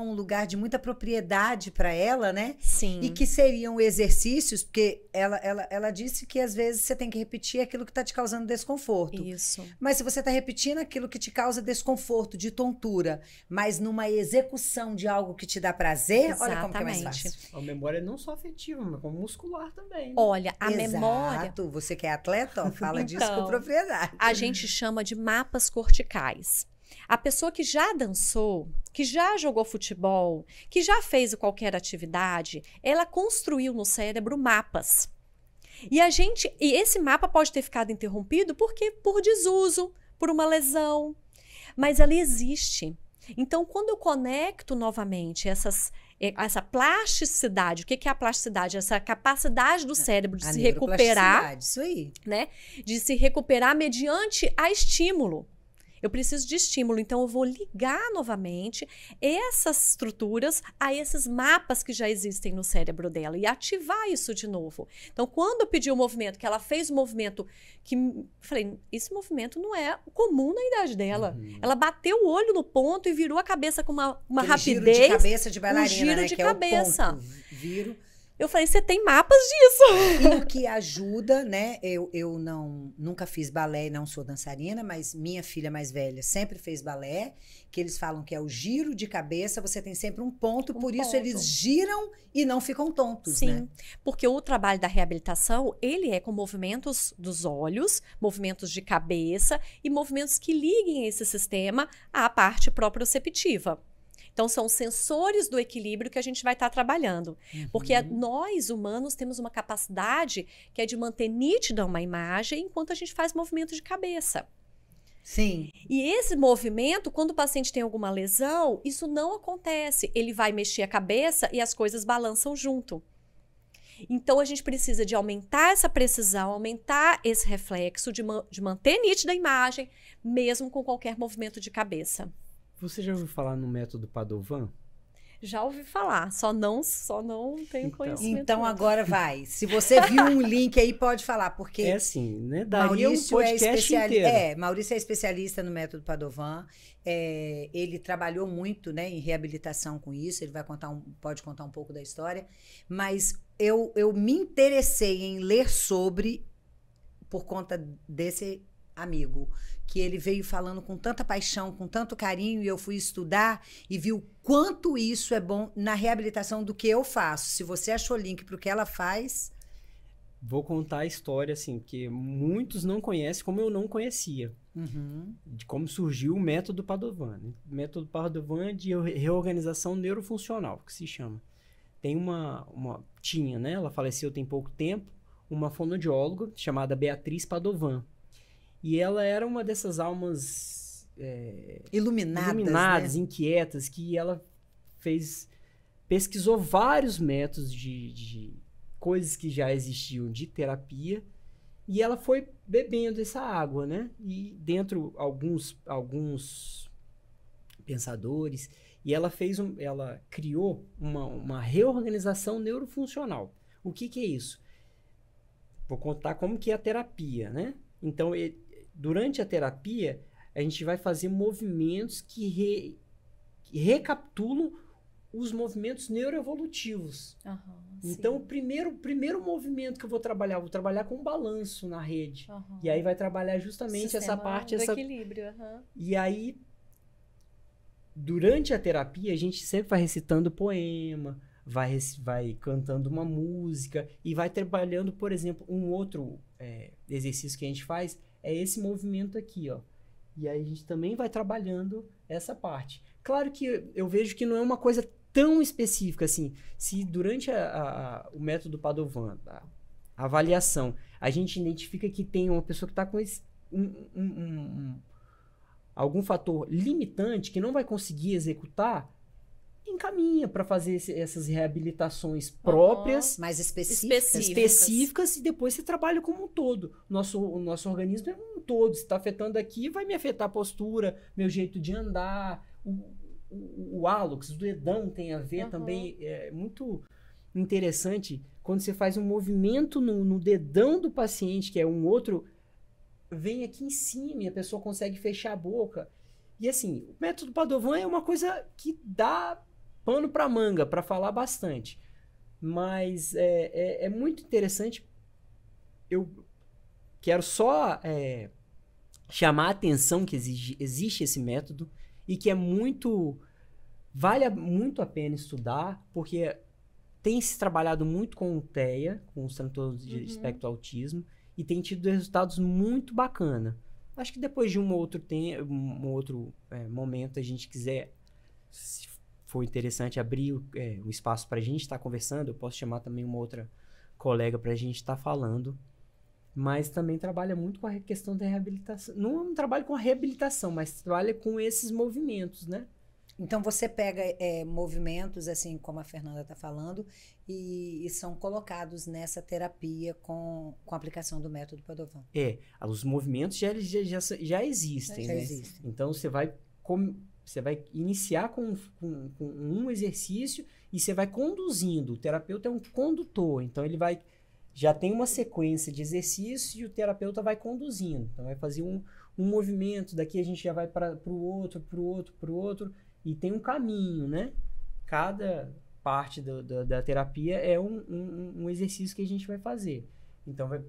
Um lugar de muita propriedade para ela, né? Sim. E que seriam exercícios, porque ela disse que às vezes você tem que repetir aquilo que está te causando desconforto. Isso. Mas se você está repetindo aquilo que te causa desconforto, de tontura, mas numa execução de algo que te dá prazer, exatamente. Olha como que é mais fácil. A memória não só afetiva, mas como muscular também. Né? Olha, a Exato. memória... Você que é atleta, ó, fala disso com Então, propriedade. A gente chama de mapas corticais. A pessoa que já dançou, que já jogou futebol, que já fez qualquer atividade, ela construiu no cérebro mapas. E esse mapa pode ter ficado interrompido por desuso, por uma lesão, mas ela existe. Então, quando eu conecto novamente essa plasticidade, o que é a plasticidade? Essa capacidade do cérebro de se recuperar, isso aí. né? De se recuperar mediante a estímulo. Eu preciso de estímulo, então eu vou ligar novamente essas estruturas a esses mapas que já existem no cérebro dela e ativar isso de novo. Então, quando eu pedi o movimento, que ela fez um movimento que... Falei, esse movimento não é comum na idade dela. Ela bateu o olho no ponto e virou a cabeça com uma rapidez. Giro de cabeça de bailarina, giro de cabeça. É o ponto. Viro. Eu falei, você tem mapas disso. E o que ajuda, né? Eu nunca fiz balé e não sou dançarina, mas minha filha mais velha sempre fez balé, que eles falam que é o giro de cabeça, você tem sempre um ponto, por isso eles giram e não ficam tontos, Sim, né? Porque o trabalho da reabilitação, ele é com movimentos dos olhos, movimentos de cabeça e movimentos que liguem esse sistema à parte proprioceptiva. Então, são sensores do equilíbrio que a gente vai estar trabalhando. Porque nós, humanos, temos uma capacidade que é de manter nítida uma imagem enquanto a gente faz movimento de cabeça. Sim. E esse movimento, quando o paciente tem alguma lesão, isso não acontece. Ele vai mexer a cabeça e as coisas balançam junto. Então, a gente precisa de aumentar essa precisão, aumentar esse reflexo, de manter nítida a imagem, mesmo com qualquer movimento de cabeça. Você já ouviu falar no método Padovan? Já ouvi falar, só não tenho conhecimento. Então agora vai. Se você viu um link aí, pode falar, porque É assim, né? Daria Maurício um podcast inteiro. Maurício é especialista no método Padovan. Ele trabalhou muito, né, em reabilitação com isso. Ele pode contar um pouco da história. Mas eu me interessei em ler sobre por conta desse amigo, que ele veio falando com tanta paixão, com tanto carinho, e eu fui estudar e vi o quanto isso é bom na reabilitação do que eu faço. Se você achou link para o que ela faz... Vou contar a história, assim, porque muitos não conhecem, como eu não conhecia, de como surgiu o método Padovan. Né? O método Padovan é de reorganização neurofuncional, que se chama. Tem tinha, né? Ela faleceu tem pouco tempo, uma fonoaudióloga chamada Beatriz Padovan. E ela era uma dessas almas iluminadas, né? inquietas, que ela pesquisou vários métodos de coisas que já existiam de terapia, e ela foi bebendo essa água, né? E dentro alguns pensadores, e ela criou uma reorganização neurofuncional. O que é isso? Vou contar como que é a terapia, né? Então, durante a terapia, a gente vai fazer movimentos que recapitulam os movimentos neuroevolutivos. Então, o primeiro movimento que eu vou trabalhar com um balanço na rede. E aí vai trabalhar justamente essa parte... do equilíbrio. E aí, durante a terapia, a gente sempre vai recitando poema, vai cantando uma música e vai trabalhando, por exemplo, um outro exercício que a gente faz é esse movimento aqui, ó. E aí a gente também vai trabalhando essa parte. Claro que eu vejo que não é uma coisa tão específica assim. Se durante o método Padovan, a avaliação, a gente identifica que tem uma pessoa que está com algum fator limitante que não vai conseguir executar, encaminha para fazer essas reabilitações próprias, mais específicas, e depois você trabalha como um todo. O nosso organismo é um todo. Se está afetando aqui, vai me afetar a postura, meu jeito de andar, o hálux, o dedão tem a ver também. É muito interessante quando você faz um movimento no dedão do paciente, que é um outro, vem aqui em cima e a pessoa consegue fechar a boca. E assim, o método Padovan é uma coisa que dá pano para manga, para falar bastante. Mas é muito interessante. Eu quero só chamar a atenção que existe esse método e que vale muito a pena estudar, porque tem se trabalhado muito com o TEA, com os transtornos de espectro autismo, e tem tido resultados muito bacanas. Acho que depois de um outro momento, a gente quiser, se for interessante, abrir o espaço para a gente estar conversando, eu posso chamar também uma outra colega para a gente estar falando. Mas também trabalha muito com a questão da reabilitação. Não trabalha com a reabilitação, mas trabalha com esses movimentos, né? Então, você pega movimentos, assim como a Fernanda está falando, e são colocados nessa terapia com a aplicação do método Padovan. Os movimentos já existem, né? Então, você vai iniciar com um exercício e você vai conduzindo. O terapeuta é um condutor, então ele já tem uma sequência de exercícios e o terapeuta vai conduzindo. Então, vai fazer um movimento, daqui a gente já vai para o outro, e tem um caminho, né? Cada parte da terapia é um exercício que a gente vai fazer. Então, por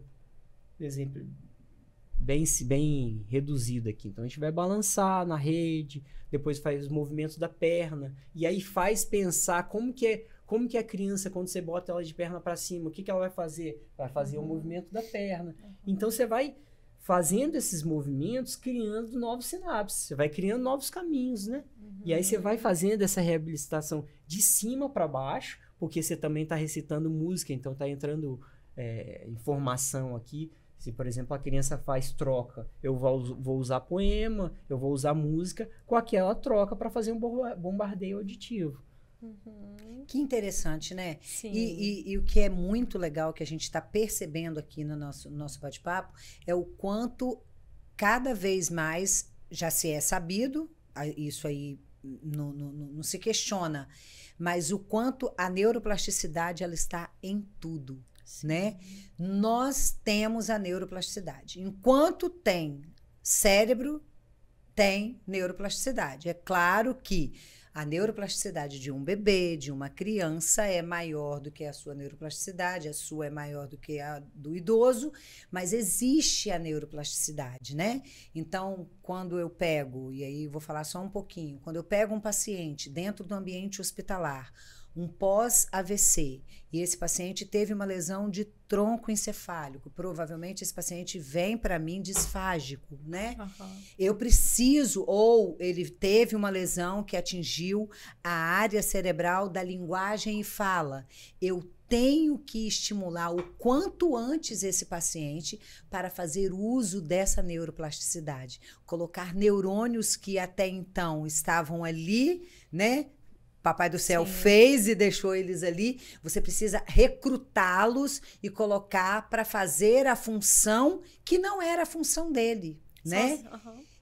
exemplo, bem reduzido aqui. Então, a gente vai balançar na rede, depois faz os movimentos da perna, e aí faz pensar como que a criança, quando você bota ela de perna para cima, o que ela vai fazer? Vai fazer o movimento da perna. Então, você vai fazendo esses movimentos, criando novos sinapses. Você vai criando novos caminhos, né? E aí você vai fazendo essa reabilitação de cima para baixo, porque você também está recitando música, então está entrando informação aqui. Se, por exemplo, a criança faz troca, eu vou usar poema, eu vou usar música com aquela troca para fazer um bombardeio auditivo. Que interessante, né? Sim. E o que é muito legal que a gente está percebendo aqui no nosso bate-papo é o quanto cada vez mais já se é sabido, isso aí não se questiona, mas o quanto a neuroplasticidade ela está em tudo. Né? Nós temos a neuroplasticidade. Enquanto tem cérebro, tem neuroplasticidade. É claro que a neuroplasticidade de um bebê, de uma criança, é maior do que a sua neuroplasticidade, a sua é maior do que a do idoso, mas existe a neuroplasticidade, né? Então, quando eu pego, e aí vou falar só um pouquinho, quando eu pego um paciente dentro do ambiente hospitalar, um pós-AVC, e esse paciente teve uma lesão de tronco encefálico, provavelmente esse paciente vem para mim disfágico, né? Eu preciso, ou ele teve uma lesão que atingiu a área cerebral da linguagem e fala, eu tenho que estimular o quanto antes esse paciente para fazer uso dessa neuroplasticidade, colocar neurônios que até então estavam ali, né? Papai do Céu fez e deixou eles ali. Você precisa recrutá-los e colocar para fazer a função que não era a função dele, né?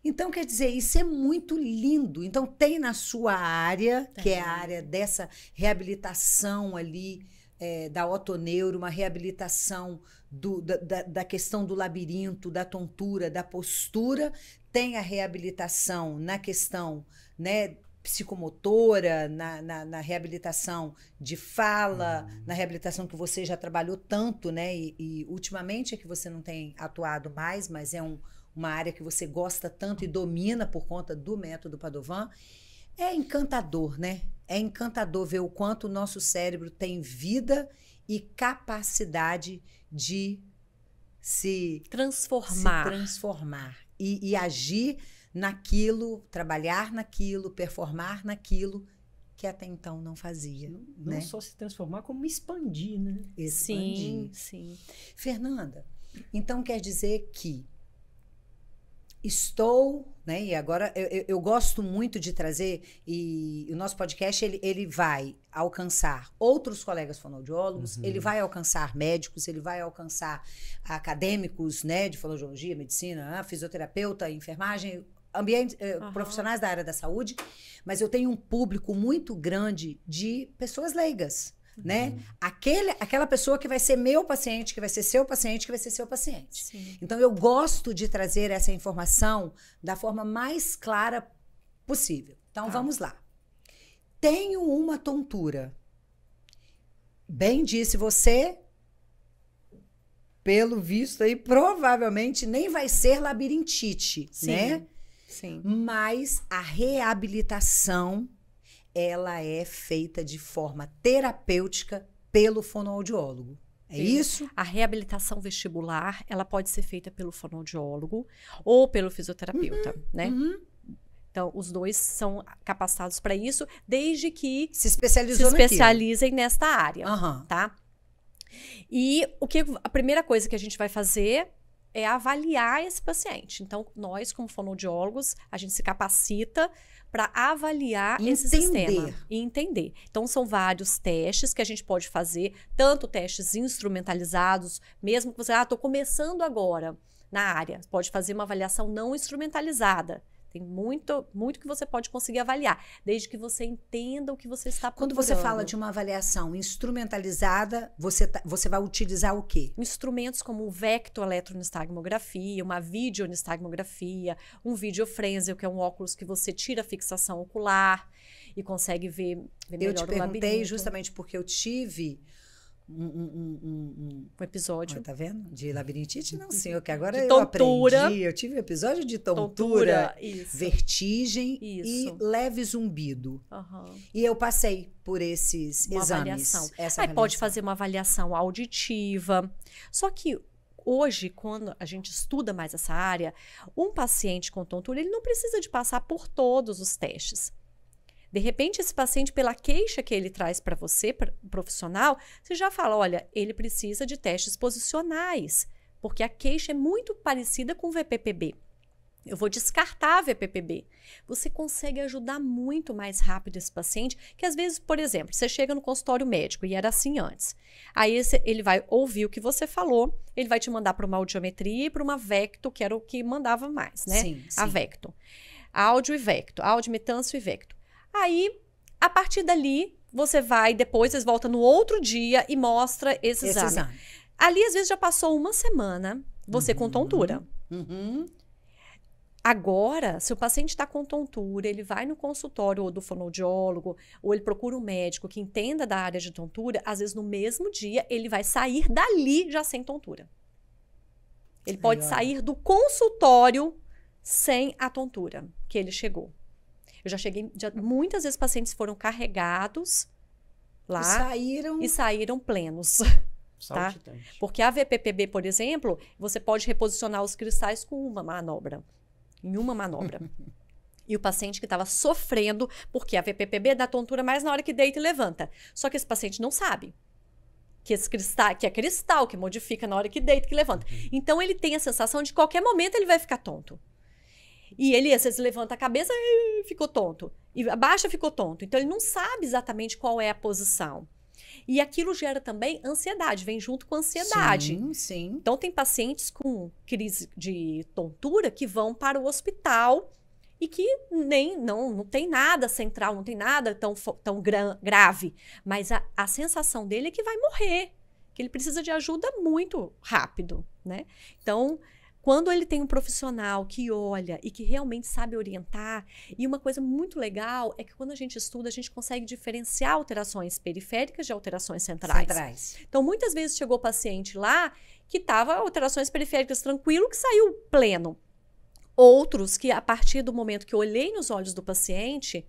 Então, quer dizer, isso é muito lindo. Então, tem na sua área, que é a área dessa reabilitação ali, da otoneuro, uma reabilitação da questão do labirinto, da tontura, da postura. Tem a reabilitação na questão, né, psicomotora, na reabilitação de fala, na reabilitação que você já trabalhou tanto, né? E ultimamente é que você não tem atuado mais, mas é uma área que você gosta tanto e domina por conta do método Padovan. É encantador, né? É encantador ver o quanto o nosso cérebro tem vida e capacidade de se transformar e agir naquilo, trabalhar naquilo, performar naquilo que até então não fazia. Não né? só se transformar, como expandir, né? Expandir. Sim. Fernanda, então quer dizer que estou, né? E agora eu gosto muito de trazer, e o nosso podcast ele vai alcançar outros colegas fonoaudiólogos, ele vai alcançar médicos, ele vai alcançar acadêmicos, né, de fonoaudiologia, medicina, fisioterapeuta, enfermagem, profissionais da área da saúde, mas eu tenho um público muito grande de pessoas leigas. Né? Aquela pessoa que vai ser meu paciente, que vai ser seu paciente, que vai ser seu paciente. Sim. Então, eu gosto de trazer essa informação da forma mais clara possível. Então, vamos lá. Tenho uma tontura. Bem disse você, pelo visto aí, provavelmente nem vai ser labirintite, né? Sim. Mas a reabilitação ela é feita de forma terapêutica pelo fonoaudiólogo. É isso? A reabilitação vestibular, ela pode ser feita pelo fonoaudiólogo ou pelo fisioterapeuta, né? Então, os dois são capacitados para isso, desde que se especializem nesta área, tá? E a primeira coisa que a gente vai fazer é avaliar esse paciente. Então, nós, como fonoaudiólogos, a gente se capacita para avaliar esse sistema e entender. Então, são vários testes que a gente pode fazer, tanto testes instrumentalizados, mesmo que você, estou começando agora na área, pode fazer uma avaliação não instrumentalizada. Tem muito que você pode conseguir avaliar, desde que você entenda o que você está procurando. Quando você fala de uma avaliação instrumentalizada, você vai utilizar o quê? Instrumentos como o vectoeletronistagmografia, uma videonistagmografia, um videofrenzel, que é um óculos que você tira a fixação ocular e consegue ver melhor o labirinto. Eu te perguntei justamente porque eu tive um episódio. Tá vendo? De labirintite, não, senhor, que agora eu aprendi. Eu tive um episódio de tontura, isso. Vertigem e leve zumbido. E eu passei por esses exames. Avaliação. Aí pode fazer uma avaliação auditiva. Só que hoje, quando a gente estuda mais essa área, um paciente com tontura, ele não precisa de passar por todos os testes. De repente, esse paciente, pela queixa que ele traz para você, profissional, você já fala, olha, ele precisa de testes posicionais, porque a queixa é muito parecida com o VPPB. Eu vou descartar a VPPB. Você consegue ajudar muito mais rápido esse paciente, que às vezes, por exemplo, você chega no consultório médico, e era assim antes. Aí ele vai ouvir o que você falou, ele vai te mandar para uma audiometria e para uma vecto, que era o que mandava mais, né? Sim, A sim. vecto. Áudio e vecto, audiometância e vecto. Aí, a partir dali, você vai, depois vocês voltam no outro dia e mostra esse exame. Ali, às vezes, já passou uma semana, você com tontura. Agora, se o paciente está com tontura, ele vai no consultório ou do fonoaudiólogo, ou ele procura um médico que entenda da área de tontura, às vezes no mesmo dia ele vai sair dali já sem tontura. Ele pode sair do consultório sem a tontura que ele chegou. Eu já cheguei, muitas vezes pacientes foram carregados lá e saíram plenos. Tá? Porque a VPPB, por exemplo, você pode reposicionar os cristais com uma manobra. Em uma manobra. E o paciente que estava sofrendo, porque a VPPB dá tontura mais na hora que deita e levanta. Só que esse paciente não sabe que esse cristal, que é cristal, que modifica na hora que deita e que levanta. Então ele tem a sensação de que qualquer momento ele vai ficar tonto. E ele, às vezes, levanta a cabeça e ficou tonto. E abaixa, ficou tonto. Então ele não sabe exatamente qual é a posição. E aquilo gera também ansiedade, vem junto com a ansiedade. Sim, sim. Então, tem pacientes com crise de tontura que vão para o hospital e que não tem nada central, não tem nada tão grave. Mas a sensação dele é que vai morrer, que ele precisa de ajuda muito rápido, né? Então, quando ele tem um profissional que olha e que realmente sabe orientar, e uma coisa muito legal é que quando a gente estuda, a gente consegue diferenciar alterações periféricas de alterações centrais. Então, muitas vezes chegou o paciente lá que estava alterações periféricas tranquilo, que saiu pleno. Outros que, a partir do momento que eu olhei nos olhos do paciente,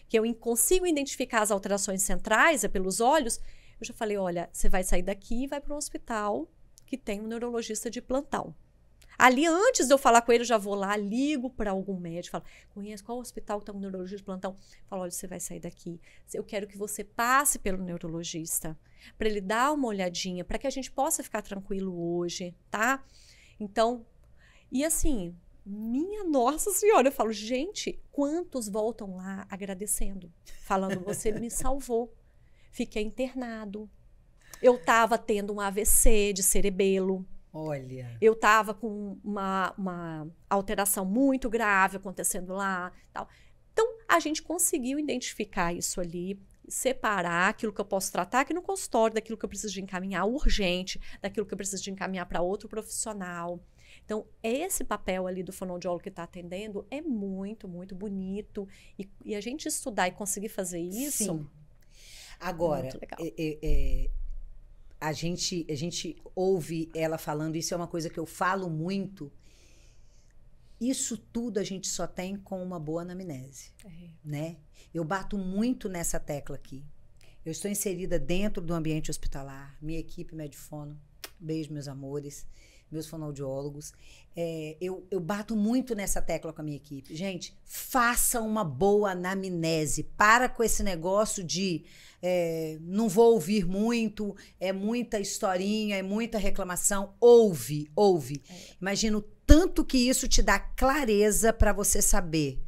que eu consigo identificar as alterações centrais pelos olhos, eu já falei, olha, você vai sair daqui e vai para um hospital que tem um neurologista de plantão. Ali, antes de eu falar com ele, eu já vou lá, ligo para algum médico, falo, conhece qual hospital que está com neurologista de plantão? Falo, olha, você vai sair daqui. Eu quero que você passe pelo neurologista, para ele dar uma olhadinha, para que a gente possa ficar tranquilo hoje, tá? Então, e assim, minha Nossa Senhora, eu falo, gente, quantos voltam lá agradecendo? Falando, você me salvou. Fiquei internado. Eu estava tendo um AVC de cerebelo. Olha. Eu estava com uma alteração muito grave acontecendo lá. Tal. Então, a gente conseguiu identificar isso ali, separar aquilo que eu posso tratar aqui no consultório, daquilo que eu preciso de encaminhar urgente, daquilo que eu preciso de encaminhar para outro profissional. Então, esse papel ali do fonoaudiólogo que está atendendo é muito, muito bonito. E a gente estudar e conseguir fazer isso... Sim. Agora, muito legal. A gente ouve ela falando, isso é uma coisa que eu falo muito. Isso tudo a gente só tem com uma boa anamnese, né? Eu bato muito nessa tecla aqui. Eu estou inserida dentro do ambiente hospitalar, minha equipe Medifono, beijo meus amores, meus fonoaudiólogos. Eu bato muito nessa tecla com a minha equipe. Gente, faça uma boa anamnese. Para com esse negócio de não vou ouvir muito, é muita historinha, é muita reclamação. Ouve. Imagina o tanto que isso te dá clareza para você saber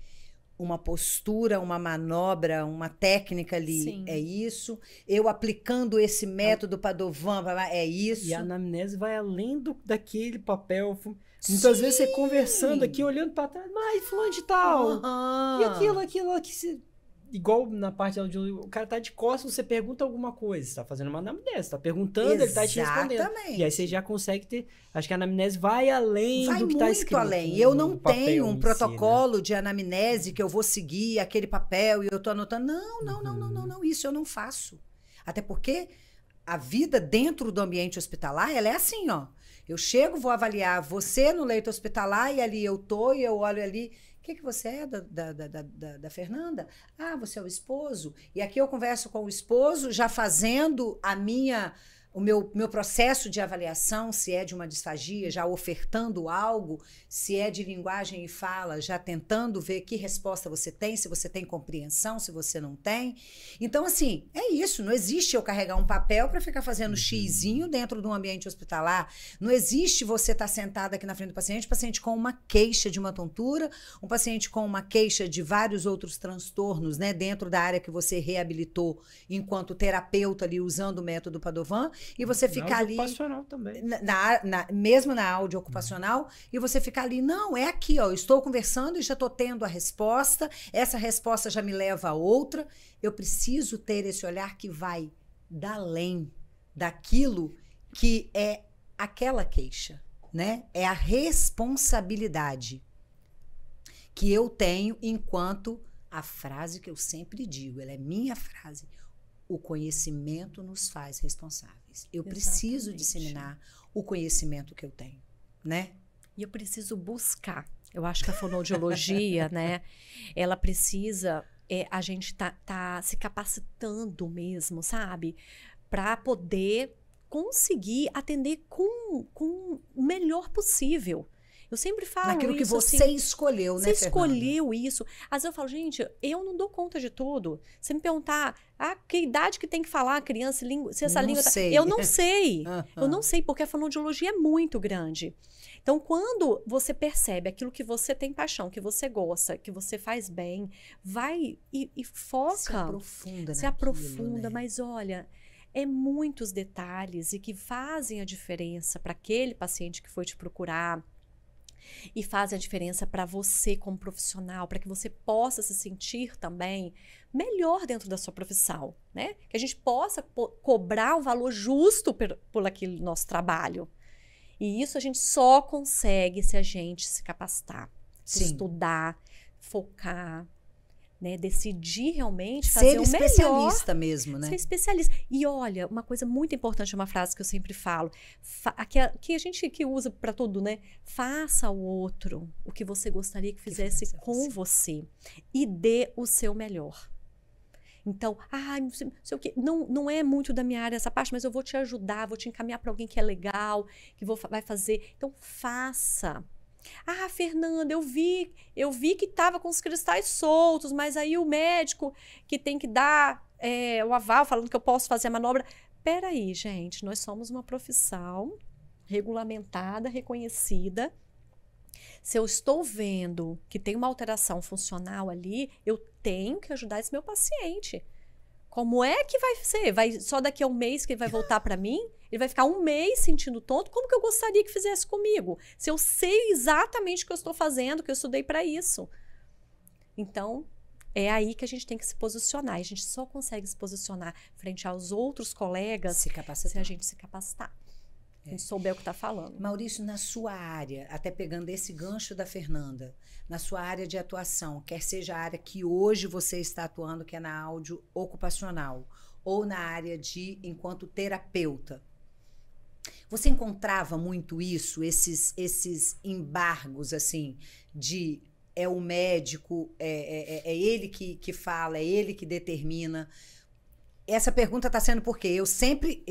uma postura, uma manobra, uma técnica ali. Sim. É isso. Eu aplicando esse método Padovan, é isso. E a anamnese vai além daquele papel. Muitas vezes você conversando aqui, olhando para trás, mas fulano de tal. E aquilo que se... Igual na parte de o cara tá de costas, você pergunta alguma coisa, você tá fazendo uma anamnese, tá perguntando, ele tá te respondendo. E aí você já consegue ter, acho que a anamnese vai além do que tá escrito. Vai muito além. Eu não tenho um protocolo de anamnese que eu vou seguir aquele papel e eu tô anotando. Não, isso eu não faço. Até porque a vida dentro do ambiente hospitalar, ela é assim, ó. Eu chego, vou avaliar você no leito hospitalar e ali eu tô e eu olho ali... O que você é da Fernanda? Ah, você é o esposo. E aqui eu converso com o esposo, já fazendo a minha o meu processo de avaliação, se é de uma disfagia, já ofertando algo, se é de linguagem e fala, já tentando ver que resposta você tem, se você tem compreensão, se você não tem. Então, assim, é isso. Não existe eu carregar um papel para ficar fazendo xizinho dentro de um ambiente hospitalar. Não existe você estar sentado aqui na frente do paciente com uma queixa de uma tontura, um paciente com uma queixa de vários outros transtornos, né, dentro da área que você reabilitou enquanto terapeuta ali, usando o método Padovan, e você ficar ali... ocupacional também. Mesmo na áudio ocupacional, e você ficar ali, não, é aqui, ó, eu estou conversando e já estou tendo a resposta, essa resposta já me leva a outra. Eu preciso ter esse olhar que vai além daquilo que é aquela queixa, né? É a responsabilidade que eu tenho enquanto a frase que eu sempre digo, ela é minha frase, o conhecimento nos faz responsáveis. Eu preciso disseminar o conhecimento que eu tenho, né? E eu preciso buscar. Eu acho que a fonoaudiologia, né, ela precisa, a gente tá se capacitando mesmo, sabe? Para poder conseguir atender com o melhor possível. Eu sempre falo naquilo que isso, você assim, escolheu, né, Você Fernanda? escolheu isso. Às vezes eu falo, gente, eu não dou conta de tudo. Você me perguntar, que idade que tem que falar a criança, se essa Não língua... sei. Eu não sei. Aham. Eu não sei, porque a fonoaudiologia é muito grande. Então, quando você percebe aquilo que você tem paixão, que você gosta, que você faz bem, vai e foca. Se aprofunda Se naquilo, aprofunda, né? mas olha... É muitos detalhes e que fazem a diferença para aquele paciente que foi te procurar e fazem a diferença para você como profissional, para que você possa se sentir também melhor dentro da sua profissão, né? Que a gente possa cobrar o valor justo por aquele nosso trabalho. E isso a gente só consegue se a gente se capacitar, se Sim. estudar, focar, né, decidir realmente fazer Ser o melhor. especialista mesmo, né? Ser especialista. E olha, uma coisa muito importante, uma frase que eu sempre falo, que a gente que usa para tudo, né? Faça ao outro o que você gostaria que fizesse com você. E dê o seu melhor. Então, não sei o quê. Não é muito da minha área essa parte, mas eu vou te ajudar, vou te encaminhar para alguém que é legal, que vai fazer. Então, faça. Fernanda, eu vi que estava com os cristais soltos, mas aí o médico que tem que dar o aval, falando que eu posso fazer a manobra. Peraí, gente, nós somos uma profissão regulamentada, reconhecida. Se eu estou vendo que tem uma alteração funcional ali, eu tenho que ajudar esse meu paciente. Como é que vai ser? Só daqui a um mês que ele vai voltar para mim? Ele vai ficar um mês sentindo tonto? Como que eu gostaria que fizesse comigo? Se eu sei exatamente o que eu estou fazendo, que eu estudei para isso. Então, é aí que a gente tem que se posicionar. E a gente só consegue se posicionar frente aos outros colegas se a gente se capacitar. A gente souber o que está falando. Maurício, na sua área, até pegando esse gancho da Fernanda, na sua área de atuação, quer seja a área que hoje você está atuando, que é na áudio ocupacional, ou na área enquanto terapeuta, você encontrava muito isso, esses embargos, assim, de o médico, é ele que fala, é ele que determina. Essa pergunta está sendo porque eu sempre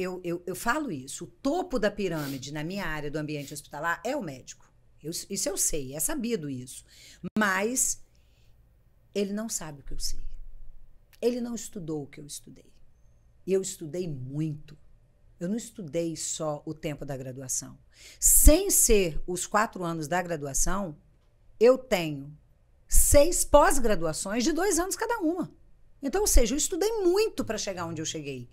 falo isso. O topo da pirâmide na minha área do ambiente hospitalar é o médico. Isso eu sei, é sabido isso. Mas ele não sabe o que eu sei. Ele não estudou o que eu estudei. Eu estudei muito. Eu não estudei só o tempo da graduação. Sem ser os 4 anos da graduação, eu tenho 6 pós-graduações de 2 anos cada uma. Então, ou seja, eu estudei muito para chegar onde eu cheguei.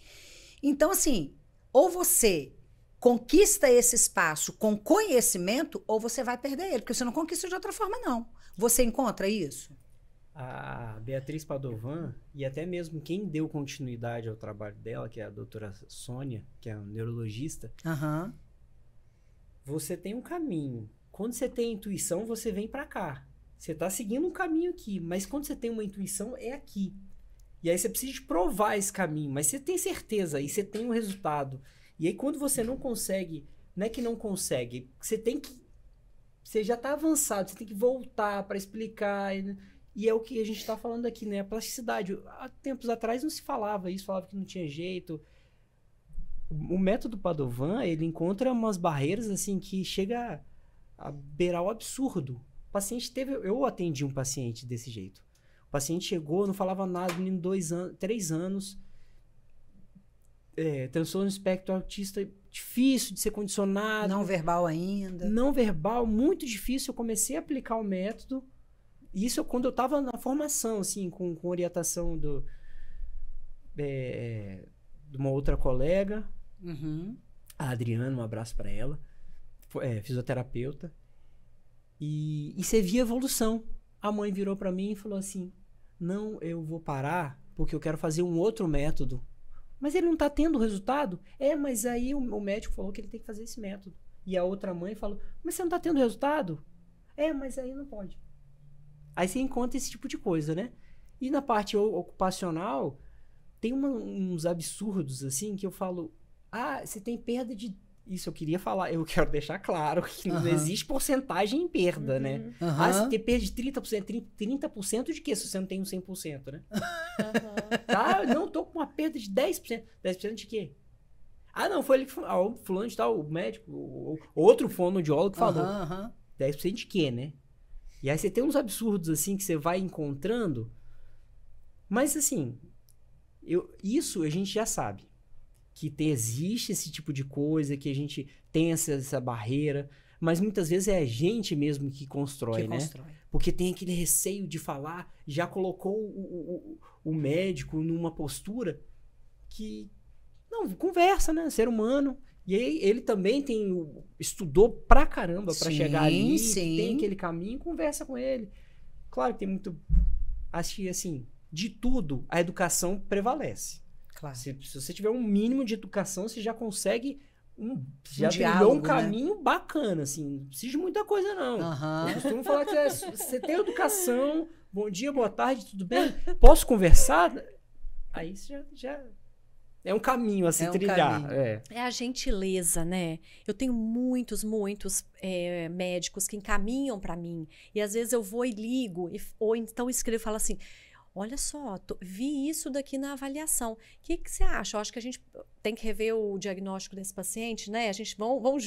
Então, assim, ou você conquista esse espaço com conhecimento, ou você vai perder ele, porque você não conquista de outra forma, não. Você encontra isso? A Beatriz Padovan, e até mesmo quem deu continuidade ao trabalho dela, que é a doutora Sônia, que é a neurologista, você tem um caminho. Quando você tem intuição, você vem para cá. Você está seguindo um caminho aqui, mas quando você tem uma intuição, é aqui. E aí você precisa de provar esse caminho, mas você tem certeza e você tem um resultado. E aí quando você não consegue, não é que não consegue, você já está avançado, você tem que voltar para explicar. E é o que a gente está falando aqui, né? A plasticidade. Há tempos atrás não se falava isso, falava que não tinha jeito. o método Padovan, ele encontra umas barreiras assim que chega a beirar o absurdo. O paciente eu atendi um paciente desse jeito. O paciente chegou, não falava nada, menino 3 anos, transtorno espectro autista, difícil de ser condicionado. Não verbal ainda. Não verbal, muito difícil. Eu comecei a aplicar o método. Isso quando eu estava na formação, assim, com orientação de uma outra colega, a Adriana, um abraço para ela, fisioterapeuta. E você via evolução. A mãe virou para mim e falou assim, não, eu vou parar porque eu quero fazer um outro método. Mas ele não está tendo resultado? Mas aí o médico falou que ele tem que fazer esse método. E a outra mãe falou, mas você não está tendo resultado? Mas aí não pode. Aí você encontra esse tipo de coisa, né? E na parte ocupacional, tem uns absurdos, assim, que eu falo, você tem perda de... Isso eu queria falar, eu quero deixar claro que não existe porcentagem em perda, né? Você tem perda de 30%, 30% de quê? Se você não tem um 100%, né? Não, tô com uma perda de 10%. 10% de quê? Não, foi ele que falou, o fulano de tal, o médico, o outro fonoaudiólogo que falou. 10% de quê, né? E aí você tem uns absurdos, assim, que você vai encontrando. Mas, assim, isso a gente já sabe. Que existe esse tipo de coisa, que a gente tem essa barreira, mas muitas vezes é a gente mesmo que constrói, né? Porque tem aquele receio de falar, já colocou o médico numa postura que, não, conversa, né? Ser humano. E aí ele também estudou pra caramba pra chegar ali, tem aquele caminho, conversa com ele. Claro que tem muito... Acho que, assim, de tudo, a educação prevalece. Claro. Se você tiver um mínimo de educação, você já consegue já trilhou um caminho bacana, assim. Não precisa de muita coisa, não. Eu costumo falar que você tem educação, bom dia, boa tarde, tudo bem? Posso conversar? Aí você já é um caminho a se trilhar. É a gentileza, né? Eu tenho muitos médicos que encaminham para mim. E às vezes eu vou e ligo, ou então escrevo e falo assim... Olha só, vi isso daqui na avaliação. O que você acha? Eu acho que a gente tem que rever o diagnóstico desse paciente, né? A gente vamos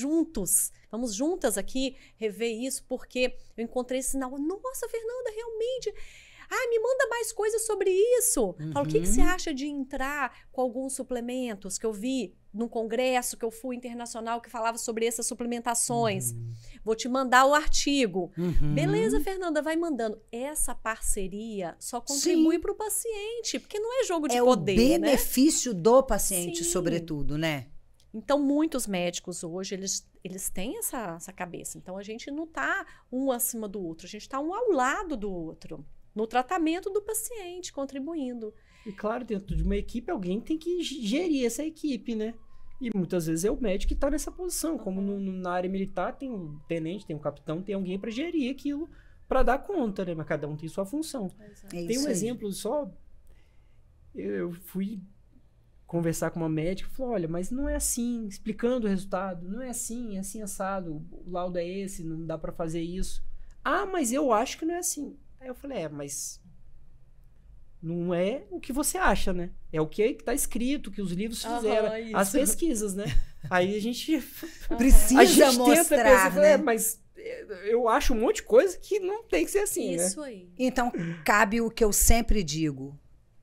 juntas aqui rever isso, porque eu encontrei esse sinal. Nossa, Fernanda, realmente... me manda mais coisas sobre isso. Fala, o que você acha de entrar com alguns suplementos que eu vi num congresso que eu fui internacional que falava sobre essas suplementações? Vou te mandar o artigo. Beleza, Fernanda, vai mandando. Essa parceria só contribui para o paciente, porque não é jogo de poder, né? É o benefício do paciente, sobretudo, né? Então, muitos médicos hoje, eles têm essa cabeça. Então, a gente não está um acima do outro, a gente está um ao lado do outro. No tratamento do paciente, contribuindo. E claro, dentro de uma equipe, alguém tem que gerir essa equipe, né? E muitas vezes é o médico que está nessa posição. Como na área militar tem um tenente, tem um capitão, tem alguém para gerir aquilo, para dar conta, né? Mas cada um tem sua função. Tem um exemplo só. Eu fui conversar com uma médica e falou, olha, mas não é assim, explicando o resultado, não é assim assado, o laudo é esse, não dá para fazer isso. Mas eu acho que não é assim. Aí eu falei, mas não é o que você acha, né? É o que está escrito, que os livros fizeram, as pesquisas, né? Aí a gente precisa mostrar, pensa, né? Mas eu acho um monte de coisa que não tem que ser assim, Isso né? aí. Então, cabe o que eu sempre digo,